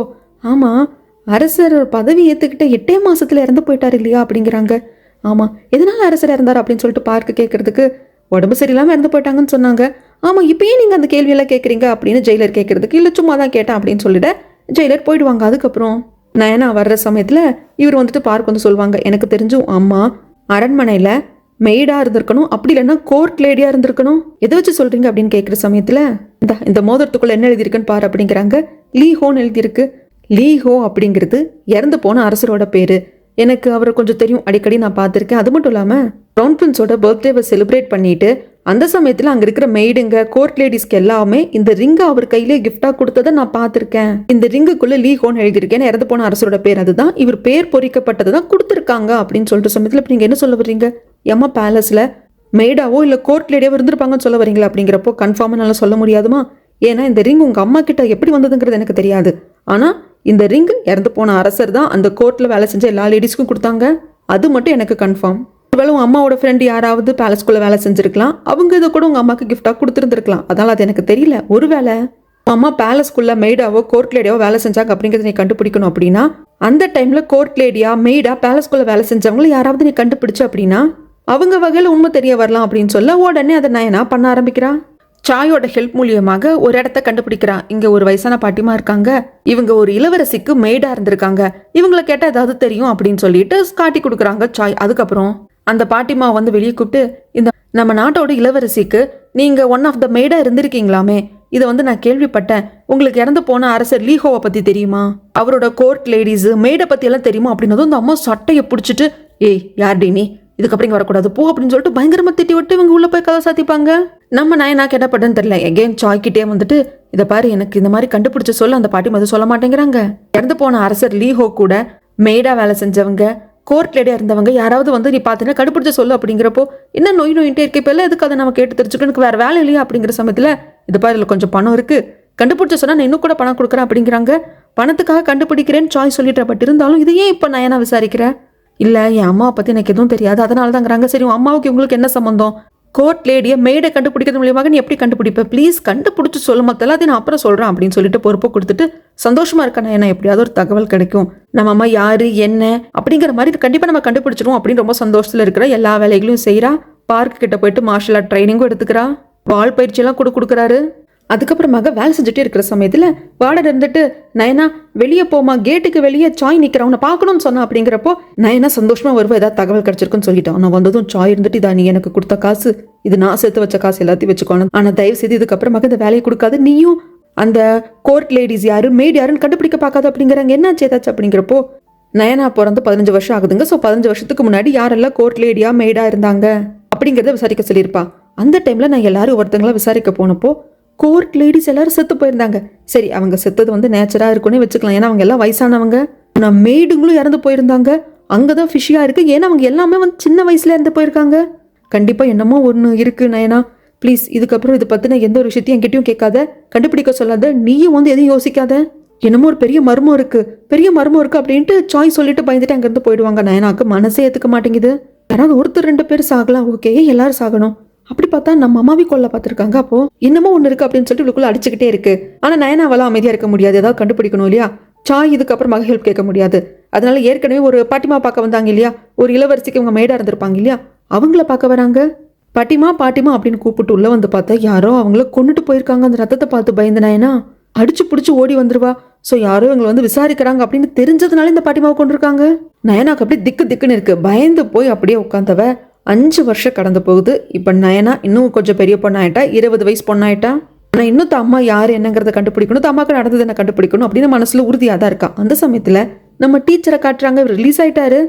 ஆமாம் அரசர் பதவி ஏற்றுக்கிட்ட 8 மாதத்தில் இறந்து போயிட்டார் இல்லையா அப்படிங்கிறாங்க. ஆமாம் எதனால் அரசர் இறந்தார் அப்படின்னு சொல்லிட்டு பார்க்க கேட்கறதுக்கு உடம்பு சரியில்லாமல் இறந்து போயிட்டாங்கன்னு சொன்னாங்க. ஆமாம் இப்போயே நீங்கள் அந்த கேள்வியெல்லாம் கேட்குறீங்க அப்படின்னு ஜெயிலர் கேட்கறதுக்கு இல்லை சும்மா தான் கேட்டேன் அப்படின்னு சொல்லிட்டு ஜெயிலர் போயிடுவாங்க. அதுக்கப்புறம் நயனா வர்ற சமயத்தில் இவர் வந்துட்டு பார்க்க வந்து சொல்லுவாங்க, எனக்கு தெரிஞ்சும் அம்மா அரண்மனையில் மெய்டாக இருந்திருக்கணும், அப்படி இல்லைன்னா கோர்ட் லேடியாக இருந்திருக்கணும், எதை வச்சு சொல்கிறீங்க அப்படின்னு கேட்குற சமயத்தில் இந்த மோதிரத்துக்குள்ளே என்ன எழுதியிருக்குன்னு பாரு அப்படிங்கிறாங்க. லீஹோன்னு எழுதியிருக்கு. லீஹோ அப்படிங்கிறது இறந்து போன அரசரோட பேர். எனக்கு அவரை கொஞ்சம் தெரியும், அடிக்கடி நான் பார்த்துருக்கேன். அது மட்டும் இல்லாமல் க்ரௌன் பிரின்ஸோட பர்த்டேவை செலிப்ரேட் பண்ணிட்டு அந்த சமயத்தில் அங்கே இருக்கிற மெய்டுங்க கோர்ட் லேடிஸ்க்கு எல்லாமே இந்த ரிங்கை அவர் கையிலே கிஃப்டாக கொடுத்ததை நான் பார்த்துருக்கேன். இந்த ரிங்குக்குள்ளே லீஹோன்னு எழுதியிருக்கேன், இறந்து போன அரசரோட பேர், அதுதான் இவர் பேர் பொறிக்கப்பட்டது தான் கொடுத்துருக்காங்க அப்படின்னு சொல்லிட்டு சமயத்தில் இப்போ நீங்கள் என்ன சொல்ல வர்றீங்க, எம்மா பேலஸில் மெய்டாவோ இல்லை கோர்ட் லேடியாவோ இருந்திருப்பாங்கன்னு சொல்ல வரீங்களா அப்படிங்கிறப்போ கன்ஃபார்மாக நல்லா சொல்ல முடியாதுமா, ஏன்னா இந்த ரிங் உங்கள் அம்மா கிட்ட எப்படி வந்ததுங்கிறது எனக்கு தெரியாது. ஆனால் இந்த ரிங் இறந்து போன அரசர் தான் அந்த கோர்ட்டில் வேலை செஞ்ச எல்லா லேடிஸ்க்கும் கொடுத்தாங்க, அது மட்டும் எனக்கு கன்ஃபார்ம். ஒருவேளை உங்கள் அம்மாவோட ஃப்ரெண்டு யாராவது பேலஸ்குள்ளே வேலை செஞ்சுருக்கலாம், அவங்க இதை கூட உங்கள் அம்மாவுக்கு கிஃப்டாக கொடுத்துருந்துருக்கலாம், அதனால் அது எனக்கு தெரியல. ஒருவேளை அம்மா பேலஸ்குள்ளே மெய்டாவோ கோர்ட் லேடியாவோ வேலை செஞ்சாங்க அப்படிங்கிறத நீ கண்டுபிடிக்கணும் அப்படின்னா அந்த டைமில் கோர்ட் லேடியா மெய்டா பேலஸ்குள்ளே வேலை செஞ்சவங்கள யாராவது நீ கண்டுபிடிச்சு அப்படின்னா அவங்க வகையில் உண்மை தெரிய வரலாம் அப்படின்னு சொல்ல உடனே அதை நான் என்ன பண்ண ஆரம்பிக்கிறான். சாயோட ஹெல்ப் மூலியமாக ஒரு இடத்த கண்டுபிடிக்கிறான். இங்க ஒரு வயசான பாட்டிமா இருக்காங்க, இவங்க ஒரு இளவரசிக்கு மெய்டா இருந்திருக்காங்க, இவங்களை கேட்ட ஏதாவது தெரியும் அப்படின்னு சொல்லிட்டு காட்டி கொடுக்குறாங்க சாய். அதுக்கப்புறம் அந்த பாட்டிமா வந்து வெளியே கூப்பிட்டு, இந்த நம்ம நாட்டோட இளவரசிக்கு நீங்க ஒன் ஆஃப் த மெய்டா இருந்திருக்கீங்களாமே, இதை வந்து நான் கேள்விப்பட்டேன், உங்களுக்கு இறந்து போன அரசர் லீஹோவை பத்தி தெரியுமா, அவரோட கோர்ட் லேடிஸ் மெய்டை பத்தி எல்லாம் தெரியுமா அப்படின்னதும் இந்த அம்மா சட்டையை பிடிச்சிட்டு, ஏய் யார்டி நீ, இதுக்கப்புறம் இங்கே வரக்கூடாது போ அப்படின்னு சொல்லிட்டு பயங்கரமா திட்டி விட்டு இவங்க உள்ள போய் கதை சாத்திப்பாங்க. நம்ம நான் என்ன பண்ணேன்னு தெரியல. எகெயின் சாய்கிட்டே வந்துட்டு, இதை பாரு எனக்கு இந்த மாதிரி கண்டுபிடிச்ச சொல்ல அந்த பாட்டி மது சொல்ல மாட்டேங்கிறாங்க. இறந்து போன அரசர் லீஹோ கூட மெய்டா வேலை செஞ்சவங்க கோர்ட் லேடியா இருந்தவங்க யாராவது வந்து நீ பார்த்தீங்கன்னா கண்டுபிடிச்ச சொல்லு அப்படிங்கிறப்போ என்ன நோயின்ட்டே இருக்கு இப்போ எதுக்கு அதை நம்ம கேட்டு தெரிஞ்சுக்கணும், எனக்கு வேற வேலை இல்லையா அப்படிங்கிற சமயத்தில் இது பாரு இதில் கொஞ்சம் பணம் இருக்கு, கண்டுபிடிச்ச சொன்னா நான் இன்னும் கூட பணம் கொடுக்குறேன் அப்படிங்கிறாங்க. பணத்துக்காக கண்டுபிடிக்கிறேன்னு சாய்ஸ் சொல்லிட்டு பட் இருந்தாலும் இது ஏன் இப்போ நான் ஏன்னா விசாரிக்கிறேன், இல்லை என் அம்மாவை பற்றி எனக்கு எதுவும் தெரியாது அதனால தாங்கிறாங்க. சரி உன் அம்மாவுக்கு உங்களுக்கு என்ன சம்மந்தம், கோர்ட் லேடியை மெய்டை கண்டுபிடிக்கிறது மூலியமாக நீ எப்படி கண்டுபிடிப்ப, ப்ளீஸ் கண்டுபிடிச்சு சொல்ல மொத்தலாத்தையும் நான் அப்புறம் சொல்கிறேன் அப்படின்னு சொல்லிட்டு பொறுப்பை கொடுத்துட்டு சந்தோஷமா இருக்கேன். ஏன்னா எப்படியாவது ஒரு தகவல் கிடைக்கும், நம்ம அம்மா யாரு என்ன அப்படிங்கிற மாதிரி கண்டிப்பாக நம்ம கண்டுபிடிச்சிடும் அப்படின்னு ரொம்ப சந்தோஷத்தில் இருக்கிற எல்லா வேலைகளையும் செய்கிறா. பார்க் கிட்ட போயிட்டு மார்ஷல் ஆர்ட் ட்ரைனிங்கும் எடுத்துக்கிறா, வால் பயிற்சியெல்லாம் கொடுக்குறாரு. அதுக்கப்புறமாக வேலை செஞ்சுட்டே இருக்கிற சமயத்தில் வார்டன் இருந்துட்டு நயனா வெளியே போமா, கேட்டுக்கு வெளியே சாய் நிற்கிறவனை பார்க்கணும்னு சொன்னா அப்படிங்கிறப்போ நயனா சந்தோஷமா வருவா, ஏதாவது தகவல் கிடைச்சிருக்குன்னு சொல்லிட்டான். நான் வந்ததும் சாய் இருந்துட்டு இதா நீ எனக்கு கொடுத்த காசு, இது நான் சேர்த்து வச்ச காசு எல்லாத்தையும் வச்சுக்கோணும், ஆனால் தயவு செய்து இதுக்கப்புறமாக இந்த வேலையை கொடுக்காது, நீயும் அந்த கோர்ட் லேடிஸ் யாரு மெய்டு யாருன்னு கண்டுபிடிக்க பார்க்காது அப்படிங்கிறாங்க. என்ன சேதாச்சு அப்படிங்கிறப்போ நயனா பிறந்து 15 வருஷம் ஆகுதுங்க. ஸோ 15 வருஷத்துக்கு முன்னாடி யாரெல்லாம் கோர்ட் லேடியா மெய்டா இருந்தாங்க அப்படிங்கிறத விசாரிக்க சொல்லியிருப்பா. அந்த டைம்ல நான் எல்லாரும் ஒருத்தங்களா விசாரிக்க போனப்போ கோர்ட் லேடிஸ் எல்லாரும் செத்து போயிருந்தாங்க. சரி அவங்க செத்தது வந்து நேச்சரா இருக்குன்னே வச்சுக்கலாம், ஏன்னா அவங்க எல்லாம் வயசானவங்க. ஆனால் மெய்டுங்களும் இறந்து போயிருந்தாங்க. அங்கதான் ஃபிஷியா இருக்கு, ஏன்னா அவங்க எல்லாமே வந்து சின்ன வயசுல இறந்து போயிருக்காங்க. கண்டிப்பா என்னமோ ஒன்று இருக்கு நயனா, ப்ளீஸ் இதுக்கப்புறம் இதை பத்தின எந்த ஒரு விஷயத்தையும் என்கிட்டயும் கேட்காத, கண்டுபிடிக்க சொல்லாத, நீயும் வந்து எதையும் யோசிக்காத, என்னமோ ஒரு பெரிய மர்மம் இருக்கு அப்படின்ட்டு சாய் சொல்லிட்டு பயந்துட்டு அங்கிருந்து போயிடுவாங்க. நயனாக்கு மனசே ஏத்துக்க மாட்டேங்குது. யாராவது ஒருத்தர் 2 பேர் சாகலாம் ஓகே, எல்லாரும் சாகணும், அப்படி பார்த்தா நம்ம அம்மாவி கொல்ல பார்த்துருக்காங்க, அப்போ என்னமோ ஒன்று இருக்கு அப்படின்னு சொல்லிட்டு இவளுக்குள்ள அடிச்சுக்கிட்டே இருக்கு. ஆனா நயனாவெல்லாம் அமைதியா இருக்க முடியாது, ஏதாவது கண்டுபிடிக்கணும் இல்லையா. சாய் இதுக்கப்புறமாக ஹெல்ப் கேட்க முடியாது. அதனால ஏற்கனவே ஒரு பாட்டிமா பார்க்க வந்தாங்க இல்லையா, ஒரு இளவரசிக்கு இவங்க மேடா இருந்திருப்பாங்க இல்லையா, அவங்கள பார்க்க வராங்க. பாட்டிமா அப்படின்னு கூப்பிட்டு உள்ள வந்து பார்த்தா யாரோ அவங்கள கொண்டுட்டு போயிருக்காங்க. அந்த ரத்தத்தை பார்த்து பயந்து நயனா அடிச்சு பிடிச்சி ஓடி வந்துருவா. ஸோ யாரோ இவங்களை வந்து விசாரிக்கிறாங்க அப்படின்னு தெரிஞ்சதுனால இந்த பாட்டிமாவை கொண்டிருக்காங்க. நயனாக்கு அப்படியே திக்குன்னு இருக்கு. பயந்து போய் அப்படியே உட்காந்தவ 5 வருஷம் கடந்து போகுது. இப்போ நயனா இன்னும் கொஞ்சம் பெரிய பொண்ணாயிட்டா, 20 வயசு பொண்ணாயிட்டா. ஆனால் இன்னும் அம்மா யார் என்னங்கிறத கண்டுபிடிக்கணும், அம்மாவுக்கு நடந்தது என்ன கண்டுபிடிக்கணும் அப்படின்னு மனசுல உறுதியாக தான் இருக்கா. அந்த சமயத்தில் நம்ம டீச்சரை காட்டுறாங்க, ரிலீஸ் ஆயிட்டாரு.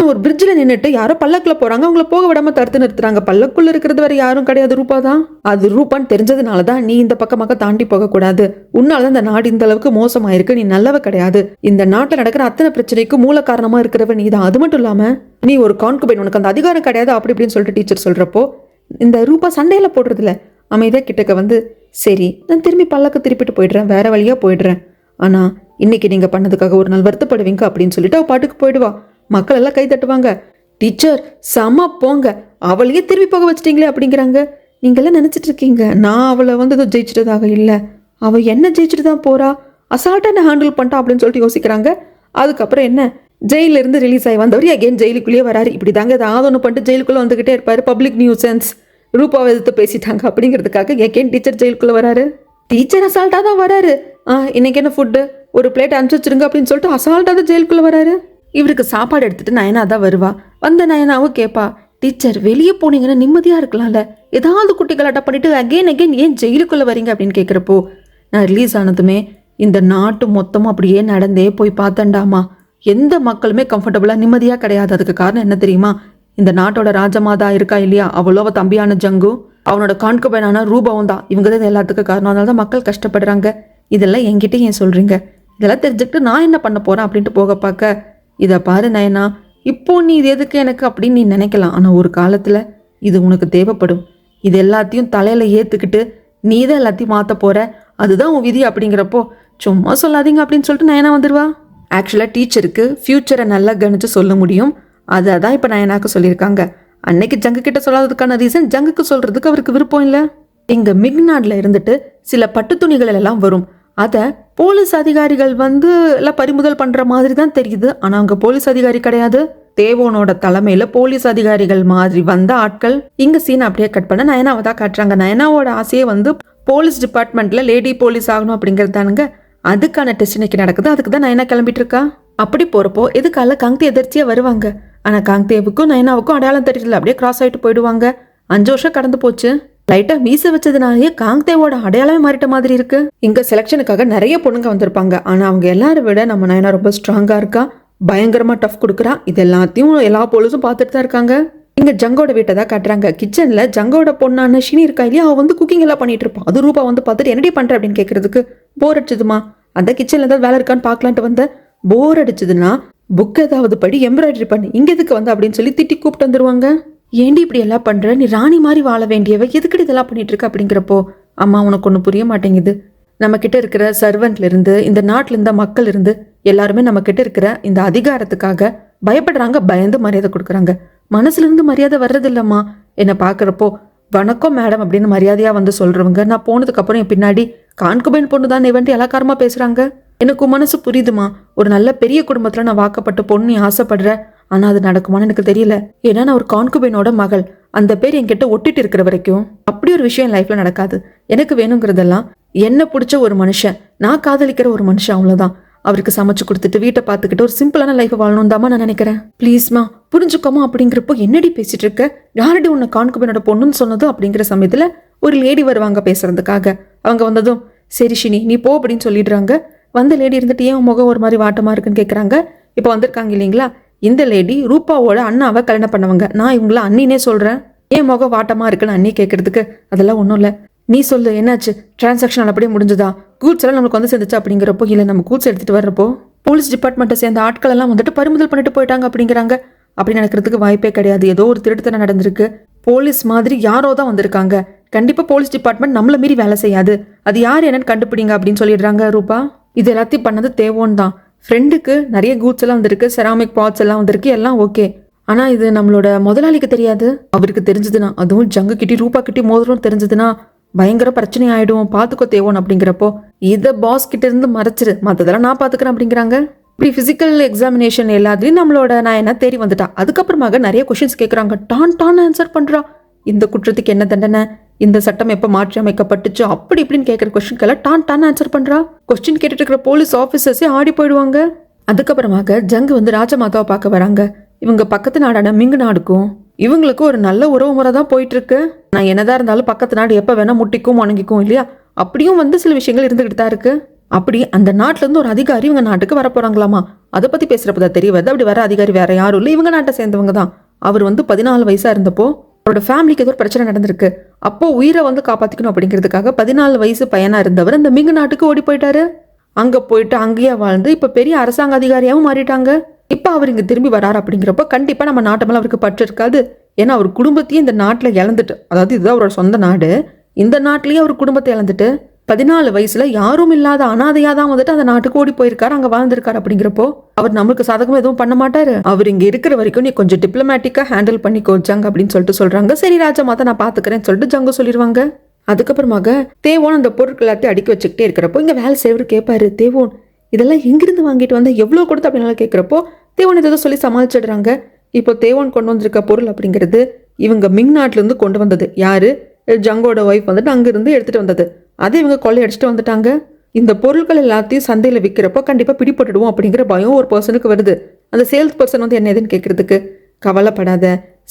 ஒரு பிரிட்ஜில் நின்றுட்டு யாரோ பல்லக்குள்ள போறாங்க, அவங்கள போக விடாம தடுத்து நிறுத்துறாங்க. பல்லக்குள்ள இருக்கிறது வேற யாரும் கிடையாது, ரூபா தான். அது ரூபான்னு தெரிஞ்சதுனாலதான் நீ இந்த பக்கமாக தாண்டி போக கூடாது, உன்னாலதான் இந்த நாடு இந்த அளவுக்கு மோசமாயிருக்கு, நீ நல்லவ கிடையாது, இந்த நாட்டில் நடக்கிற அத்தனை பிரச்சனைக்கு மூல காரணமா இருக்கிறவ நீ தான். அது மட்டும் இல்லாம நீ ஒரு கான்குபைன், உனக்கு அந்த அதிகாரம் கிடையாது அப்படி இப்படின்னு சொல்லிட்டு டீச்சர் சொல்றப்போ இந்த ரூபா சண்டையில போடுறதுல அமைதியா கிட்டக்க வந்து சரி நான் திரும்பி பல்லக்கு திருப்பிட்டு போயிடுறேன், வேற வழியா போயிடுறேன், ஆனா இன்னைக்கு நீங்க பண்ணதுக்காக ஒரு நாள் வருத்தப்படுவீங்க அப்படின்னு சொல்லிட்டு அவ பாட்டுக்கு போயிடுவா. மக்கள் எல்லாம் கை தட்டுவாங்க. டீச்சர் செம போங்க, அவளையே திரும்பி போக வச்சிட்டீங்களே அப்படிங்கிறாங்க. நீங்கெல்லாம் நினைச்சிட்டு இருக்கீங்க நான் அவளை வந்து ஏதோ ஜெயிச்சிட்டதாக இல்லை, அவள் என்ன ஜெயிச்சுட்டு தான் போறா, அசால்ட்டா என்ன ஹேண்டில் பண்ணிட்டா அப்படின்னு சொல்லிட்டு யோசிக்கிறாங்க. அதுக்கப்புறம் என்ன, ஜெயில இருந்து ரிலீஸ் ஆகி வந்தவர் அகெயின் ஜெயிலுக்குள்ளேயே வராரு. இப்படி தாங்க ஏதாவது ஒன்று பண்ணிட்டு ஜெயிலுக்குள்ள வந்துகிட்டே இருப்பாரு. பப்ளிக் நியூசன்ஸ், ரூபாவை எதிர்த்து பேசிட்டாங்க அப்படிங்கிறதுக்காக அகெயின் டீச்சர் ஜெயிலுக்குள்ள வராரு. டீச்சர் அசால்ட்டா தான் வராரு. இன்னைக்கு என்ன ஃபுட்டு, ஒரு பிளேட் அனுப்பிச்சு வச்சிருங்க அப்படின்னு சொல்லிட்டு அசால்ட்டா தான் ஜெயிலுக்குள்ள வராரு. இவருக்கு சாப்பாடு எடுத்துட்டு நயனா தான் வருவா. வந்த நயனாவும் கேட்பா, டீச்சர் வெளியே போனீங்கன்னா நிம்மதியா இருக்கலாம்ல, ஏதாவது குட்டி கலாட்டா பண்ணிட்டு அகெயின் ஏன் ஜெயிலுக்குள்ள வரீங்க அப்படின்னு கேட்குறப்போ நான் ரிலீஸ் ஆனதுமே இந்த நாட்டு மொத்தமும் அப்படியே நடந்தே போய் பார்த்தேன்டாமா, எந்த மக்களுமே கம்ஃபர்டபுளா நிம்மதியா கிடையாது. அதுக்கு காரணம் என்ன தெரியுமா, இந்த நாட்டோட ராஜமாதா இருக்கா இல்லையா, அவளோவ தம்பியான ஜங்கு, அவனோட கான்குபைனான ரூபாவும் தான். இவங்க தான் எல்லாத்துக்கும் காரணம். அதனால தான் மக்கள் கஷ்டப்படுறாங்க. இதெல்லாம் என்கிட்ட ஏன் சொல்றீங்க, இதெல்லாம் தெரிஞ்சுக்கிட்டு நான் என்ன பண்ண போறேன் அப்படின்ட்டு போக பார்க்க, இதை பாரு நயனா, இப்போ நீ இது எதுக்கு எனக்கு அப்படின்னு நீ நினைக்கலாம், ஆனால் ஒரு காலத்தில் இது உனக்கு தேவைப்படும். இது எல்லாத்தையும் தலையில் ஏற்றுக்கிட்டு நீ தான் எல்லாத்தையும் மாற்ற போற, அதுதான் உன் விதி அப்படிங்கிறப்போ சும்மா சொல்லாதீங்க அப்படின்னு சொல்லிட்டு நயனா வந்துடுவா. ஆக்சுவலாக டீச்சருக்கு ஃப்யூச்சரை நல்லா கணிச்சு சொல்ல முடியும். அதை தான் இப்போ நயனாக்கு சொல்லியிருக்காங்க. அன்னைக்கு ஜங்கு கிட்ட சொல்லாததுக்கான ரீசன், ஜங்குக்கு சொல்றதுக்கு அவருக்கு விருப்பம் இல்லை. இங்கே மிக்நாட்டில் இருந்துட்டு சில பட்டு துணிகள் எல்லாம் வரும். அதை போலீஸ் அதிகாரிகள் வந்து எல்லாம் பறிமுதல் பண்ற மாதிரி தான் தெரியுது. ஆனா அங்க போலீஸ் அதிகாரி கிடையாது. தேவோனோட தலைமையில போலீஸ் அதிகாரிகள் மாதிரி வந்த ஆட்கள். இங்க சீன் அப்படியே கட் பண்ண நயனாவை தான் காட்டுறாங்க. நயனாவோட ஆசையே வந்து போலீஸ் டிபார்ட்மெண்ட்ல லேடி போலீஸ் ஆகணும் அப்படிங்கிறதானுங்க. அதுக்கான டெஸ்ட் இன்னைக்கு நடக்குது. அதுக்கு தான் நயனா கிளம்பிட்டு இருக்கா. அப்படி போறப்போ எதுக்கால காங்தி எதிர்ச்சியா வருவாங்க. ஆனா காங்தேவுக்கும் நயனாவுக்கும் அடையாளம் தெரியல. அப்படியே கிராஸ் ஆயிட்டு போயிடுவாங்க. 5 வருஷம் கடந்து போச்சு. லைட்டா மீச வச்சதுனாலேயே காங்தேவோட அடையாளமே மாறிட்ட மாதிரி இருக்கு. இங்க செலக்ஷனுக்காக நிறைய பொண்ணுங்க வந்திருப்பாங்க. ஆனா அவங்க எல்லாரும் விட நம்ம நயனா ரொம்ப ஸ்ட்ராங்கா இருக்கா, பயங்கரமா டஃப் கொடுக்குறா. இது எல்லாத்தையும் எல்லா போலீஸும் பார்த்துட்டு தான் இருக்காங்க. இங்க ஜங்கோட வீட்டை தான் காட்டுறாங்க. கிச்சன்ல ஜங்கோட பொண்ணான ஷினி இருக்கா இல்லையா, அவ வந்து குக்கிங் எல்லாம் பண்ணிட்டு இருப்பான். அது ரூபா வந்து பார்த்துட்டு என்னடி பண்ற அப்படின்னு கேட்கறதுக்கு, போர் அடிச்சதுமா, அந்த கிச்சன்ல ஏதாவது வேலை இருக்கான்னு பார்க்கலான்ட்டு வந்த, போர் அடிச்சதுன்னா புக் ஏதாவது படி, எம்ப்ராய்டரி பண்ணு, இங்க எதுக்கு வந்து அப்படின்னு சொல்லி திட்டி கூப்பிட்டு வந்துருவாங்க. ஏண்டி இப்படி எல்லாம் பண்ற, நீ ராணி மாதிரி வாழ வேண்டியவ, எதுக்கடி இதெல்லாம் பண்ணிட்டு இருக்க அப்படிங்கிறப்போ, அம்மா உனக்கு ஒண்ணு புரிய மாட்டேங்குது. நம்ம கிட்ட இருக்கிற சர்வெண்ட்ல இருந்து, இந்த நாட்டுல இருந்த மக்கள் இருந்து எல்லாருமே நம்ம கிட்ட இருக்கிற இந்த அதிகாரத்துக்காக பயப்படுறாங்க, பயந்து மரியாதை கொடுக்குறாங்க. மனசுல இருந்து மரியாதை வர்றது இல்லம்மா. என்னை பாக்குறப்போ வணக்கம் மேடம் அப்படின்னு மரியாதையா வந்து சொல்றவங்க, நான் போனதுக்கு அப்புறம் என் பின்னாடி கான்குபைன் பொண்ணு தான் வந்துட்டு இலக்காரமா பேசுறாங்க. எனக்கு மனசு புரியுதுமா, ஒரு நல்ல பெரிய குடும்பத்துல நான் வாக்கப்பட்ட பொண்ணு ஆசைப்படுறேன். ஆனா அது நடக்குமான்னு எனக்கு தெரியல. ஏன்னா நான் ஒரு கான்குபைனோட மகள். அந்த பேர் என்கிட்ட ஒட்டிட்டு இருக்கிற வரைக்கும் அப்படி ஒரு விஷயம் லைஃப்ல நடக்காது. எனக்கு வேணுங்கிறதெல்லாம் என்ன பிடிச்ச ஒரு மனுஷன், நான் காதலிக்கிற ஒரு மனுஷன், அவ்வளவுதான். அவருக்கு சமைச்சு கொடுத்துட்டு வீட்டை பார்த்துக்கிட்டு ஒரு சிம்பிளான லைஃப் வாழணும் தாமா நான் நினைக்கிறேன். ப்ளீஸ்மா புரிஞ்சுக்கோமா அப்படிங்கிறப்போ, என்னடி பேசிட்டு இருக்க, யாரடி உன்னை கான்குபைனோட பொண்ணுன்னு சொன்னதும் அப்படிங்கிற சமயத்துல ஒரு லேடி வருவாங்க பேசுறதுக்காக. அவங்க வந்ததும் சரி ஷினி நீ போ அப்படின்னு சொல்லிடுறாங்க. வந்த லேடி இருந்துட்டு ஏன் முகம் ஒரு மாதிரி வாட்டமா இருக்குன்னு கேட்குறாங்க. இப்போ வந்திருக்காங்க இல்லைங்களா, இந்த லேடி ரூபாவோட அண்ணாவை கல்யாணம் பண்ணவங்க. நான் இவங்கள அண்ணினே சொல்றேன். ஏன் முகம் வாட்டமா இருக்குன்னு அண்ணி கேட்கறதுக்கு, அதெல்லாம் ஒன்றும் இல்லை, நீ சொல்லு என்னாச்சு, டிரான்சாக்ஷன் அப்படியே முடிஞ்சதா, கூட்ஸ் எல்லாம் நமக்கு வந்து சேர்ந்துச்சு அப்படிங்கிறப்போ, இல்லை நம்ம கூட்ஸ் எடுத்துட்டு வர்றப்போ போலீஸ் டிபார்ட்மெண்ட்டை சேர்ந்த ஆட்கள் எல்லாம் வந்துட்டு பறிமுதல் பண்ணிட்டு போயிட்டாங்க அப்படிங்கிறாங்க. அப்படி நடக்கிறதுக்கு வாய்ப்பே கிடையாது. ஏதோ ஒரு திருட்டுத்தனம் நடந்திருக்கு. போலீஸ் மாதிரி யாரோ தான் வந்திருக்காங்க. கண்டிப்பா போலீஸ் டிபார்ட்மெண்ட் நம்மள மீறி வேலை செய்யாது. அது யார் என்னன்னு கண்டுபிடிங்க அப்படின்னு சொல்லிடுறாங்க ரூபா. இது எல்லாத்தையும் பண்ணது தேவோன்னு தான். ஃப்ரெண்டுக்கு நிறைய கூட்ஸ் எல்லாம் வந்திருக்கு, செராமிக் பாட்ஸ் எல்லாம் வந்திருக்கு, எல்லாம் ஓகே. ஆனா இது நம்மளோட முதலாளிக்கு தெரியாது. அவருக்கு தெரிஞ்சதுன்னா, அதுவும் ஜங்கு கிட்டி ரூபா கிட்டி மோதிரம் தெரிஞ்சதுன்னா பயங்கர பிரச்சனை ஆயிடும், பாத்துக்கோ தேவோன் அப்படிங்கிறப்போ, இதை பாஸ் கிட்ட இருந்து மறைச்சிரு, மற்றதெல்லாம் நான் பாத்துக்கிறேன் அப்படிங்கிறாங்க. இப்படி பிசிக்கல் எக்ஸாமினேஷன் எல்லாத்தையும் நம்மளோட நான் என்ன தேடி வந்துட்டா. அதுக்கப்புறமாக நிறைய கொஸ்டின்ஸ் கேட்குறாங்க. டான் ஆன்சர் பண்றா. இந்த குற்றத்துக்கு என்ன தண்டனை, இந்த சட்டம் எப்போ மாற்றி அமைக்கப்பட்டுச்சு, அப்படி இப்படின்னு கேட்குற கொஸ்டின்கெல்லாம் டான் ஆன்சர் பண்றா. கொஸ்டின் கேட்டுட்டு இருக்கிற போலீஸ் ஆஃபீஸர்ஸே ஆடி போயிடுவாங்க. அதுக்கப்புறமாக ஜங்கு வந்து ராஜமாதாவை பார்க்க வராங்க. இவங்க பக்கத்து நாடான மிங்கு நாடுக்கும் இவங்களுக்கு ஒரு நல்ல உறவு முறை தான் போயிட்டு இருக்கு. நான் என்னதான் இருந்தாலும் பக்கத்து நாடு எப்ப வேணா முட்டிக்கும் முணங்கிக்கும் இல்லையா, அப்படியும் வந்து சில விஷயங்கள் இருந்துகிட்டு தான் இருக்கு. அப்படி அந்த நாட்டுல இருந்து ஒரு அதிகாரி இவங்க நாட்டுக்கு வர போறாங்களாமா. அதை பத்தி பேசுறப்பதான் தெரிய வருது, அப்படி வர அதிகாரி வேற யாரும் இல்லை, இவங்க நாட்டை சேர்ந்தவங்க தான். அவர் வந்து 14 வயசா இருந்தப்போ அவரோட ஃபேமிலிக்கு ஏதோ ஒரு பிரச்சனை நடந்திருக்கு. அப்போ உயிரை வந்து காப்பாத்திக்கணும் அப்படிங்கிறதுக்காக 14 வயசு பையனா இருந்தவர் அந்த மிங்கு நாட்டுக்கு ஓடி போயிட்டாரு. அங்க போயிட்டு அங்கேயே வாழ்ந்து இப்ப பெரிய அரசாங்க அதிகாரியாவும் மாறிட்டாங்க. இப்ப அவர் இங்க திரும்பி வராரு அப்படிங்கிறப்ப கண்டிப்பா நம்ம நாட்டு மேல அவருக்கு பற்று இருக்காது. ஏன்னா அவர் குடும்பத்தையும் இந்த நாட்டுல இழந்துட்டு, அதாவது இதுதான் அவரோட சொந்த நாடு, இந்த நாட்டிலேயே அவர் குடும்பத்தை இழந்துட்டு 14 வயசுல யாரும் இல்லாத அனாதையா தான் வந்துட்டு அந்த நாட்டுக்கு ஓடி போயிருக்காரு, அங்க வாழ்ந்திருக்காரு. அப்படிங்கிறப்போ அவர் நம்மளுக்கு சாதகம் எதுவும் பண்ண மாட்டாரு. அவர் இங்க இருக்கிற வரைக்கும் நீ கொஞ்சம் டிப்ளமேட்டிக்கா ஹேண்டில் பண்ணிக்கோ ஜங் அப்படின்னு சொல்லிட்டு சரி ராஜா மாதா நான் பாத்துக்கிறேன்னு சொல்லிட்டு ஜங்கு சொல்லிடுவாங்க. அதுக்கப்புறமாக தேவோன் அந்த பொருட்கள் எல்லாத்தையும் அடுக்கி வச்சுக்கிட்டே இருக்கிறப்போ இங்க வேலை செய்வர் கேட்பாரு, தேவோன் இதெல்லாம் எங்கிருந்து வாங்கிட்டு வந்தா, எவ்வளவு கொடுத்து அப்படின்னு கேட்கிறப்போ தேவோன் ஏதோ சொல்லி சமாளிச்சிடுறாங்க. இப்போ தேவோன் கொண்டு வந்திருக்க பொருள் அப்படிங்கிறது இவங்க மிங் நாட்டுல இருந்து கொண்டு வந்தது. யாரு, ஜங்கோட ஒய்ஃப் வந்துட்டு அங்கிருந்து எடுத்துட்டு வந்தது. அதை இவங்க கொள்ளையடிச்சிட்டு வந்துட்டாங்க. இந்த பொருட்கள் எல்லாத்தையும் சந்தையில் விற்கிறப்போ கண்டிப்பாக பிடிபட்டுடுவோம் அப்படிங்கிற பயம் ஒரு பர்சனுக்கு வருது. அந்த சேல்ஸ் பர்சன் வந்து என்ன ஏதுன்னு கேட்கறதுக்கு, கவலைப்படாத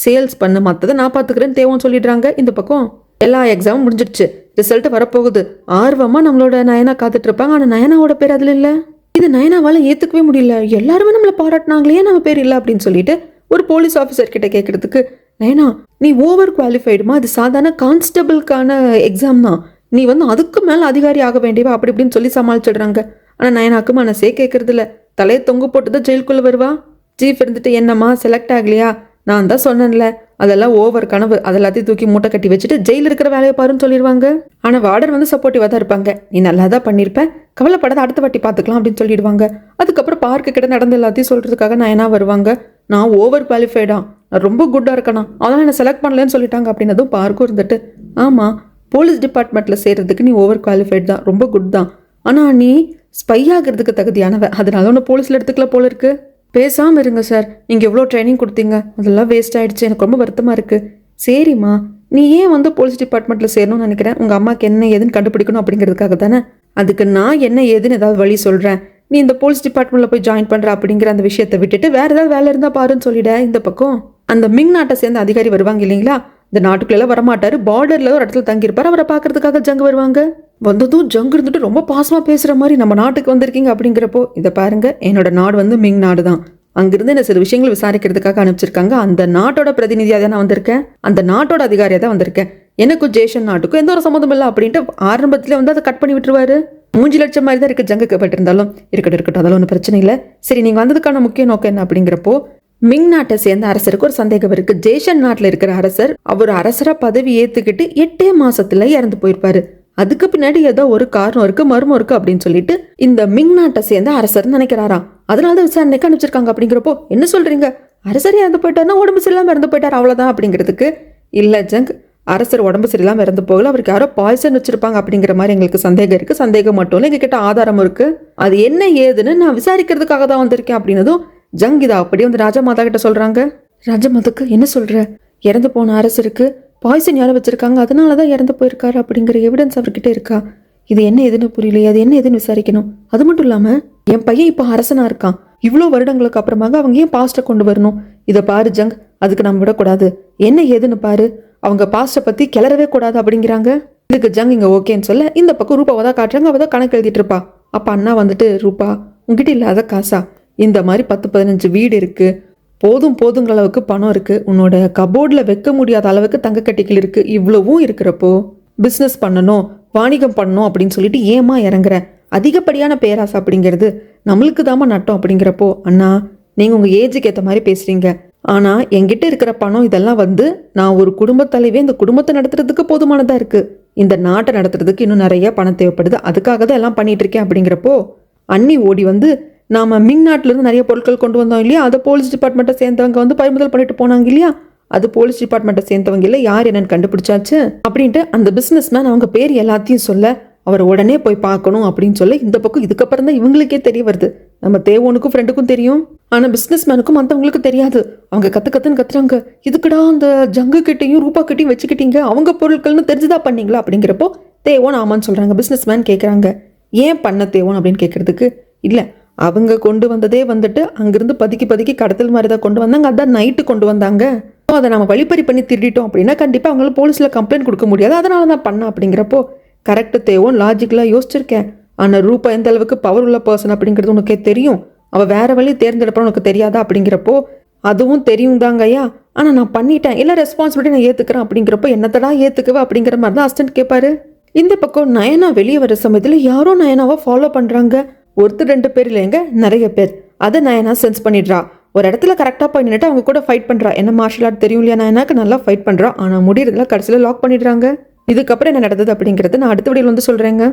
சேல்ஸ் பண்ண, மற்றதை நான் பார்த்துக்கிறேன்னு தேவோன்னு சொல்லிடுறாங்க. இந்த பக்கம் எல்லா எக்ஸாமும் முடிஞ்சிடுச்சு, ரிசல்ட் வரப்போகுது. ஆர்வமாக நம்மளோட நயனா காத்துட்டு இருப்பாங்க. ஆனால் நயனாவோட பேர் அதில் இல்லை. இது நயனாவால் ஏற்றுக்கவே முடியல. எல்லாருமே நம்மளை பாராட்டினாங்களே, நம்ம பேர் இல்லை அப்படின்னு சொல்லிட்டு ஒரு போலீஸ் ஆஃபீஸர் கிட்ட கேட்கறதுக்கு, நயனா நீ ஓவர் குவாலிஃபைடுமா, அது சாதாரண கான்ஸ்டபிளுக்கான எக்ஸாம் தான், நீ வந்து அதுக்கு மேலே அதிகாரி ஆக வேண்டியவா அப்படி இப்படின்னு சொல்லி சமாளிச்சிடுறாங்க. ஆனால் நயனாக்கு மனசே கேட்கறது இல்லை. தலையை தொங்க போட்டு தான் ஜெயிலுக்குள்ளே வருவா. சீஃப் இருந்துட்டு என்னம்மா செலக்ட் ஆகலையா, நான் தான் சொன்னேன்ல அதெல்லாம் ஓவர் கனவு, அதெல்லாத்தையும் தூக்கி மூட்டை கட்டி வச்சுட்டு ஜெயில இருக்கிற வேலையை பாருன்னு சொல்லிடுவாங்க. ஆனால் வார்டன் வந்து சப்போர்ட்டிவாக தான் இருப்பாங்க. நீ நல்லா தான் பண்ணியிருப்ப, கவலைப்படாத, அடுத்த வாட்டி பார்த்துக்கலாம் அப்படின்னு சொல்லிடுவாங்க. அதுக்கப்புறம் பார்க்கு கிட்ட நடந்த எல்லாத்தையும் சொல்றதுக்காக நயனா வருவாங்க. நான் ஓவர் குவாலிஃபைடா, நான் ரொம்ப குட்டாக இருக்கேனா, அதெல்லாம் என்னை செலக்ட் பண்ணலன்னு சொல்லிட்டாங்க அப்படின்னதும் பார்க்கும் இருந்துட்டு, ஆமாம் போலீஸ் டிபார்ட்மெண்ட்டில் சேர்றதுக்கு நீ ஓவர் குவாலிஃபைட் தான், ரொம்ப குட் தான், ஆனால் நீ ஸ்பை ஆகிறதுக்கு தகுதியானவ, அதனால ஒன்று போலீஸில் எடுத்துக்கல போல இருக்கு. பேசாமல் இருங்க சார், நீங்கள் எவ்வளோ ட்ரைனிங் கொடுத்தீங்க, அதெல்லாம் வேஸ்ட் ஆகிடுச்சு, எனக்கு ரொம்ப வருத்தமாக இருக்குது. சரிம்மா, நீ ஏன் வந்து போலீஸ் டிபார்ட்மெண்ட்டில் சேரணும்னு நினைக்கிறேன், உங்கள் அம்மாவுக்கு என்ன ஏதுன்னு கண்டுபிடிக்கணும் அப்படிங்கிறதுக்காக தானே. அதுக்கு நான் என்ன ஏதுன்னு ஏதாவது வழி சொல்கிறேன், நீ இந்த போலீஸ் டிபார்ட்மெண்ட்டில் போய் ஜாயின் பண்ணுற அப்படிங்கிற அந்த விஷயத்தை விட்டுட்டு வேறு ஏதாவது வேலை இருந்தால் பாருன்னு சொல்லிட. இந்த பக்கம் அந்த மிங் நாட்டை சேர்ந்த அதிகாரி வருவாங்க இல்லைங்களா, இந்த நாட்டுக்குள்ளெல்லாம் வரமாட்டாரு, பார்டரில் ஒரு இடத்துல தங்கியிருப்பார். அவரை பார்க்கறதுக்காக ஜங்கு வருவாங்க. வந்ததும் ஜங்கு இருந்துட்டு ரொம்ப பாசமாக பேசுகிற மாதிரி, நம்ம நாட்டுக்கு வந்திருக்கீங்க அப்படிங்கிறப்போ, இதை பாருங்க என்னோட நாடு வந்து மிங் நாடு தான், அங்கிருந்து என்ன சில விஷயங்கள் விசாரிக்கிறதுக்காக அனுப்பிச்சிருக்காங்க, அந்த நாட்டோட பிரதிநிதியாக தான் நான் வந்திருக்கேன், அந்த நாட்டோட அதிகாரியாக தான் வந்திருக்கேன், எனக்கும் ஜேஷன் நாட்டுக்கும் எந்த ஒரு சம்மந்தம் இல்லை அப்படின்ட்டு ஆரம்பத்தில் வந்து அதை கட் பண்ணி விட்டுருவாரு. மூஞ்சி லட்சம் மாதிரி தான் இருக்கு ஜங்குக்கு. பட் இருந்தாலும் இருக்கட்டும், அதெல்லாம் ஒன்றும் பிரச்சனை இல்லை. சரி, நீங்க வந்ததுக்கான முக்கிய நோக்கம் என்ன அப்படிங்கிறப்போ, மிங் நாட்டை சேர்ந்த அரசருக்கு ஒரு சந்தேகம் இருக்கு. ஜேஷன் நாட்டில் இருக்கிற அரசர் அவர் அரசரா பதவி ஏத்துக்கிட்டு 8 மாசத்துல இறந்து போயிருப்பாரு. அதுக்கு பின்னாடி ஏதோ ஒரு காரணம் இருக்கு, மர்மம் இருக்கு அப்படின்னு சொல்லிட்டு இந்த மிங் நாட்டை சேர்ந்த அரசர் நினைக்கிறாராம். அதனாலதான் விசாரணைக்கு அனுப்பிச்சிருக்காங்க. அப்படிங்கிறப்போ என்ன சொல்றீங்க, அரசர் இறந்து போயிட்டாருன்னா உடம்பு சரியில்லாம இறந்து போயிட்டார் அவ்வளவுதான் அப்படிங்கிறதுக்கு, இல்ல ஜங், அரசர் உடம்பு சரியில்லாம இறந்து போகல, அவருக்கு யாரோ பாய்சன் வச்சிருப்பாங்க அப்படிங்கிற மாதிரி எங்களுக்கு சந்தேகம் இருக்கு. சந்தேகம் மட்டும் இல்லை, எங்ககிட்ட ஆதாரம் இருக்கு. அது என்ன ஏதுன்னு நான் விசாரிக்கிறதுக்காக தான் வந்திருக்கேன் அப்படின்னதும் ஜங் இதை அப்படியே வந்து ராஜமாதா கிட்ட சொல்றாங்க. ராஜமாதாக்கு என்ன சொல்ற, இறந்து போன அரசருக்கு பாய்சன் யாரை வச்சிருக்காங்க, அதனாலதான் இறந்து போயிருக்காரு அப்படிங்கிற எவிடன்ஸ் அவர்கிட்ட இருக்கா? இது என்ன எதுன்னு புரியலையே, அது என்ன எதுன்னு விசாரிக்கணும். அது மட்டும் இல்லாம என் பையன் இப்போ அரசனா இருக்கான், இவ்வளோ வருடங்களுக்கு அப்புறமாக அவங்க ஏன் பாஸ்ட்டை கொண்டு வரணும்? இதை பாரு ஜங், அதுக்கு நம்ம விடக்கூடாது, என்ன ஏதுன்னு பாரு, அவங்க பாஸ்ட்டை பத்தி கிளறவே கூடாது அப்படிங்கிறாங்க. இதுக்கு ஜங் இங்க ஓகேன்னு சொல்ல இந்த பக்கம் ரூபாவை தான் காட்டுறாங்க. அவ தான் கணக்கு எழுதிட்டு இருப்பா. அப்ப அண்ணா வந்துட்டு, ரூபா உங்ககிட்ட இல்லாத காசா, இந்த மாதிரி 10-15 வீடு இருக்கு, போதுங்கிற அளவுக்கு பணம் இருக்கு, உன்னோட கபோர்டில் வைக்க முடியாத அளவுக்கு தங்க கட்டிகள் இருக்கு, இவ்வளவும் இருக்கிறப்போ பிஸ்னஸ் பண்ணணும், வாணிகம் பண்ணணும் அப்படின்னு சொல்லிட்டு ஏமா இறங்குற? அதிகப்படியான பேராசை அப்படிங்கிறது நம்மளுக்கு தாமா நட்டம் அப்படிங்கிறப்போ, அண்ணா நீங்க உங்க ஏஜுக்கு ஏற்ற மாதிரி பேசுறீங்க, ஆனா என்கிட்ட இருக்கிற பணம் இதெல்லாம் வந்து நான் ஒரு குடும்பத்தலைவே இந்த குடும்பத்தை நடத்துறதுக்கு போதுமானதா இருக்கு, இந்த நாட்டை நடத்துறதுக்கு இன்னும் நிறைய பணம் தேவைப்படுது, அதுக்காக தான் எல்லாம் பண்ணிட்டு இருக்கேன் அப்படிங்கிறப்போ அண்ணி ஓடி வந்து, நாம மிங் நாட்டில இருந்து நிறைய பொருட்கள் கொண்டு வந்தோம் இல்லையா, அதை போலீஸ் டிபார்ட்மெண்ட்டை சேர்ந்தவங்க வந்து பறிமுதல் பண்ணிட்டு போனாங்க இல்லையா, அது போலீஸ் டிபார்ட்மெண்ட்டை சேர்ந்தவங்க இல்லை, யார் என்னன்னு கண்டுபிடிச்சாச்சு அப்படின்ட்டு அந்த பிசினஸ் மேன் அவங்க பேர் எல்லாத்தையும் சொல்ல, அவர் உடனே போய் பார்க்கணும் அப்படின்னு சொல்ல இந்த பக்கம் இதுக்கப்புறம் தான் இவங்களுக்கே தெரிய வருது. நம்ம தேவோனுக்கும் ஃப்ரெண்டுக்கும் தெரியும், ஆனா பிசினஸ் மேனுக்கும் மற்றவங்களுக்கு தெரியாது. அவங்க கத்துன்னு கத்துறாங்க, இதுக்குடா அந்த ஜங்கு கிட்டையும் ரூபா கிட்டையும் வச்சுக்கிட்டீங்க, அவங்க பொருட்கள்னு தெரிஞ்சுதான் பண்ணீங்களா அப்படிங்கிறப்போ தேவோன் ஆமான்னு சொல்றாங்க. பிசினஸ் மேன் கேட்குறாங்க, ஏன் பண்ண தேவோன் அப்படின்னு கேட்கறதுக்கு, இல்லை அவங்க கொண்டு வந்ததே வந்துட்டு அங்கிருந்து பதுக்கி கடத்தல் மாதிரி தான் கொண்டு வந்தாங்க, அதான் நைட்டு கொண்டு வந்தாங்க, அதை நம்ம வழிப்பறி பண்ணி திருடிட்டோம் அப்படின்னா கண்டிப்பாக அவங்களால போலீஸில் கம்ப்ளைண்ட் கொடுக்க முடியாது, அதனால தான் பண்ண அப்படிங்கிறப்போ, கரெக்டு தேவோன், லாஜிக்கலாக யோசிச்சிருக்கேன், ஆனால் ரூபா எந்த அளவுக்கு பவர் உள்ள பர்சன் அப்படிங்கிறது உனக்கே தெரியும், அவள் வேற வழி தேர்ந்தெடுப்பா உனக்கு தெரியாதா அப்படிங்கிறப்போ, அதுவும் தெரியும் தாங்க ஐயா, ஆனால் நான் பண்ணிட்டேன், எல்லா ரெஸ்பான்சிபிலிட்டி நான் ஏற்றுக்கிறேன் அப்படிங்கிறப்போ, என்னத்தடா ஏற்றுக்குவா அப்படிங்கிற மாதிரி தான் அசிஸ்டன்ட் கேட்பாரு. இந்த பக்கம் நயனா வெளியே வர சமயத்தில் யாரோ நயனாவை ஃபாலோ பண்ணுறாங்க. ஒருத்தர் 2 பேர் இல்லைங்க, நிறைய பேர். அதை நயனா சென்ஸ் பண்ணிடுறா. ஒரு இடத்துல கரெக்டாக போய் நின்றுட்டு அவங்க கூட ஃபைட் பண்ணுறா. என்ன மார்ஷல் ஆர்ட் தெரியும் இல்லையா நயனாக்கு, நல்லா ஃபைட் பண்ணுறா. ஆனால் முடியறதுல கடைசியில் லாக் பண்ணிடுறாங்க. இதுக்கப்புறம் என்ன நடந்தது அப்படிங்கிறது நான் அடுத்த வீடியோவில் வந்து சொல்கிறேங்க.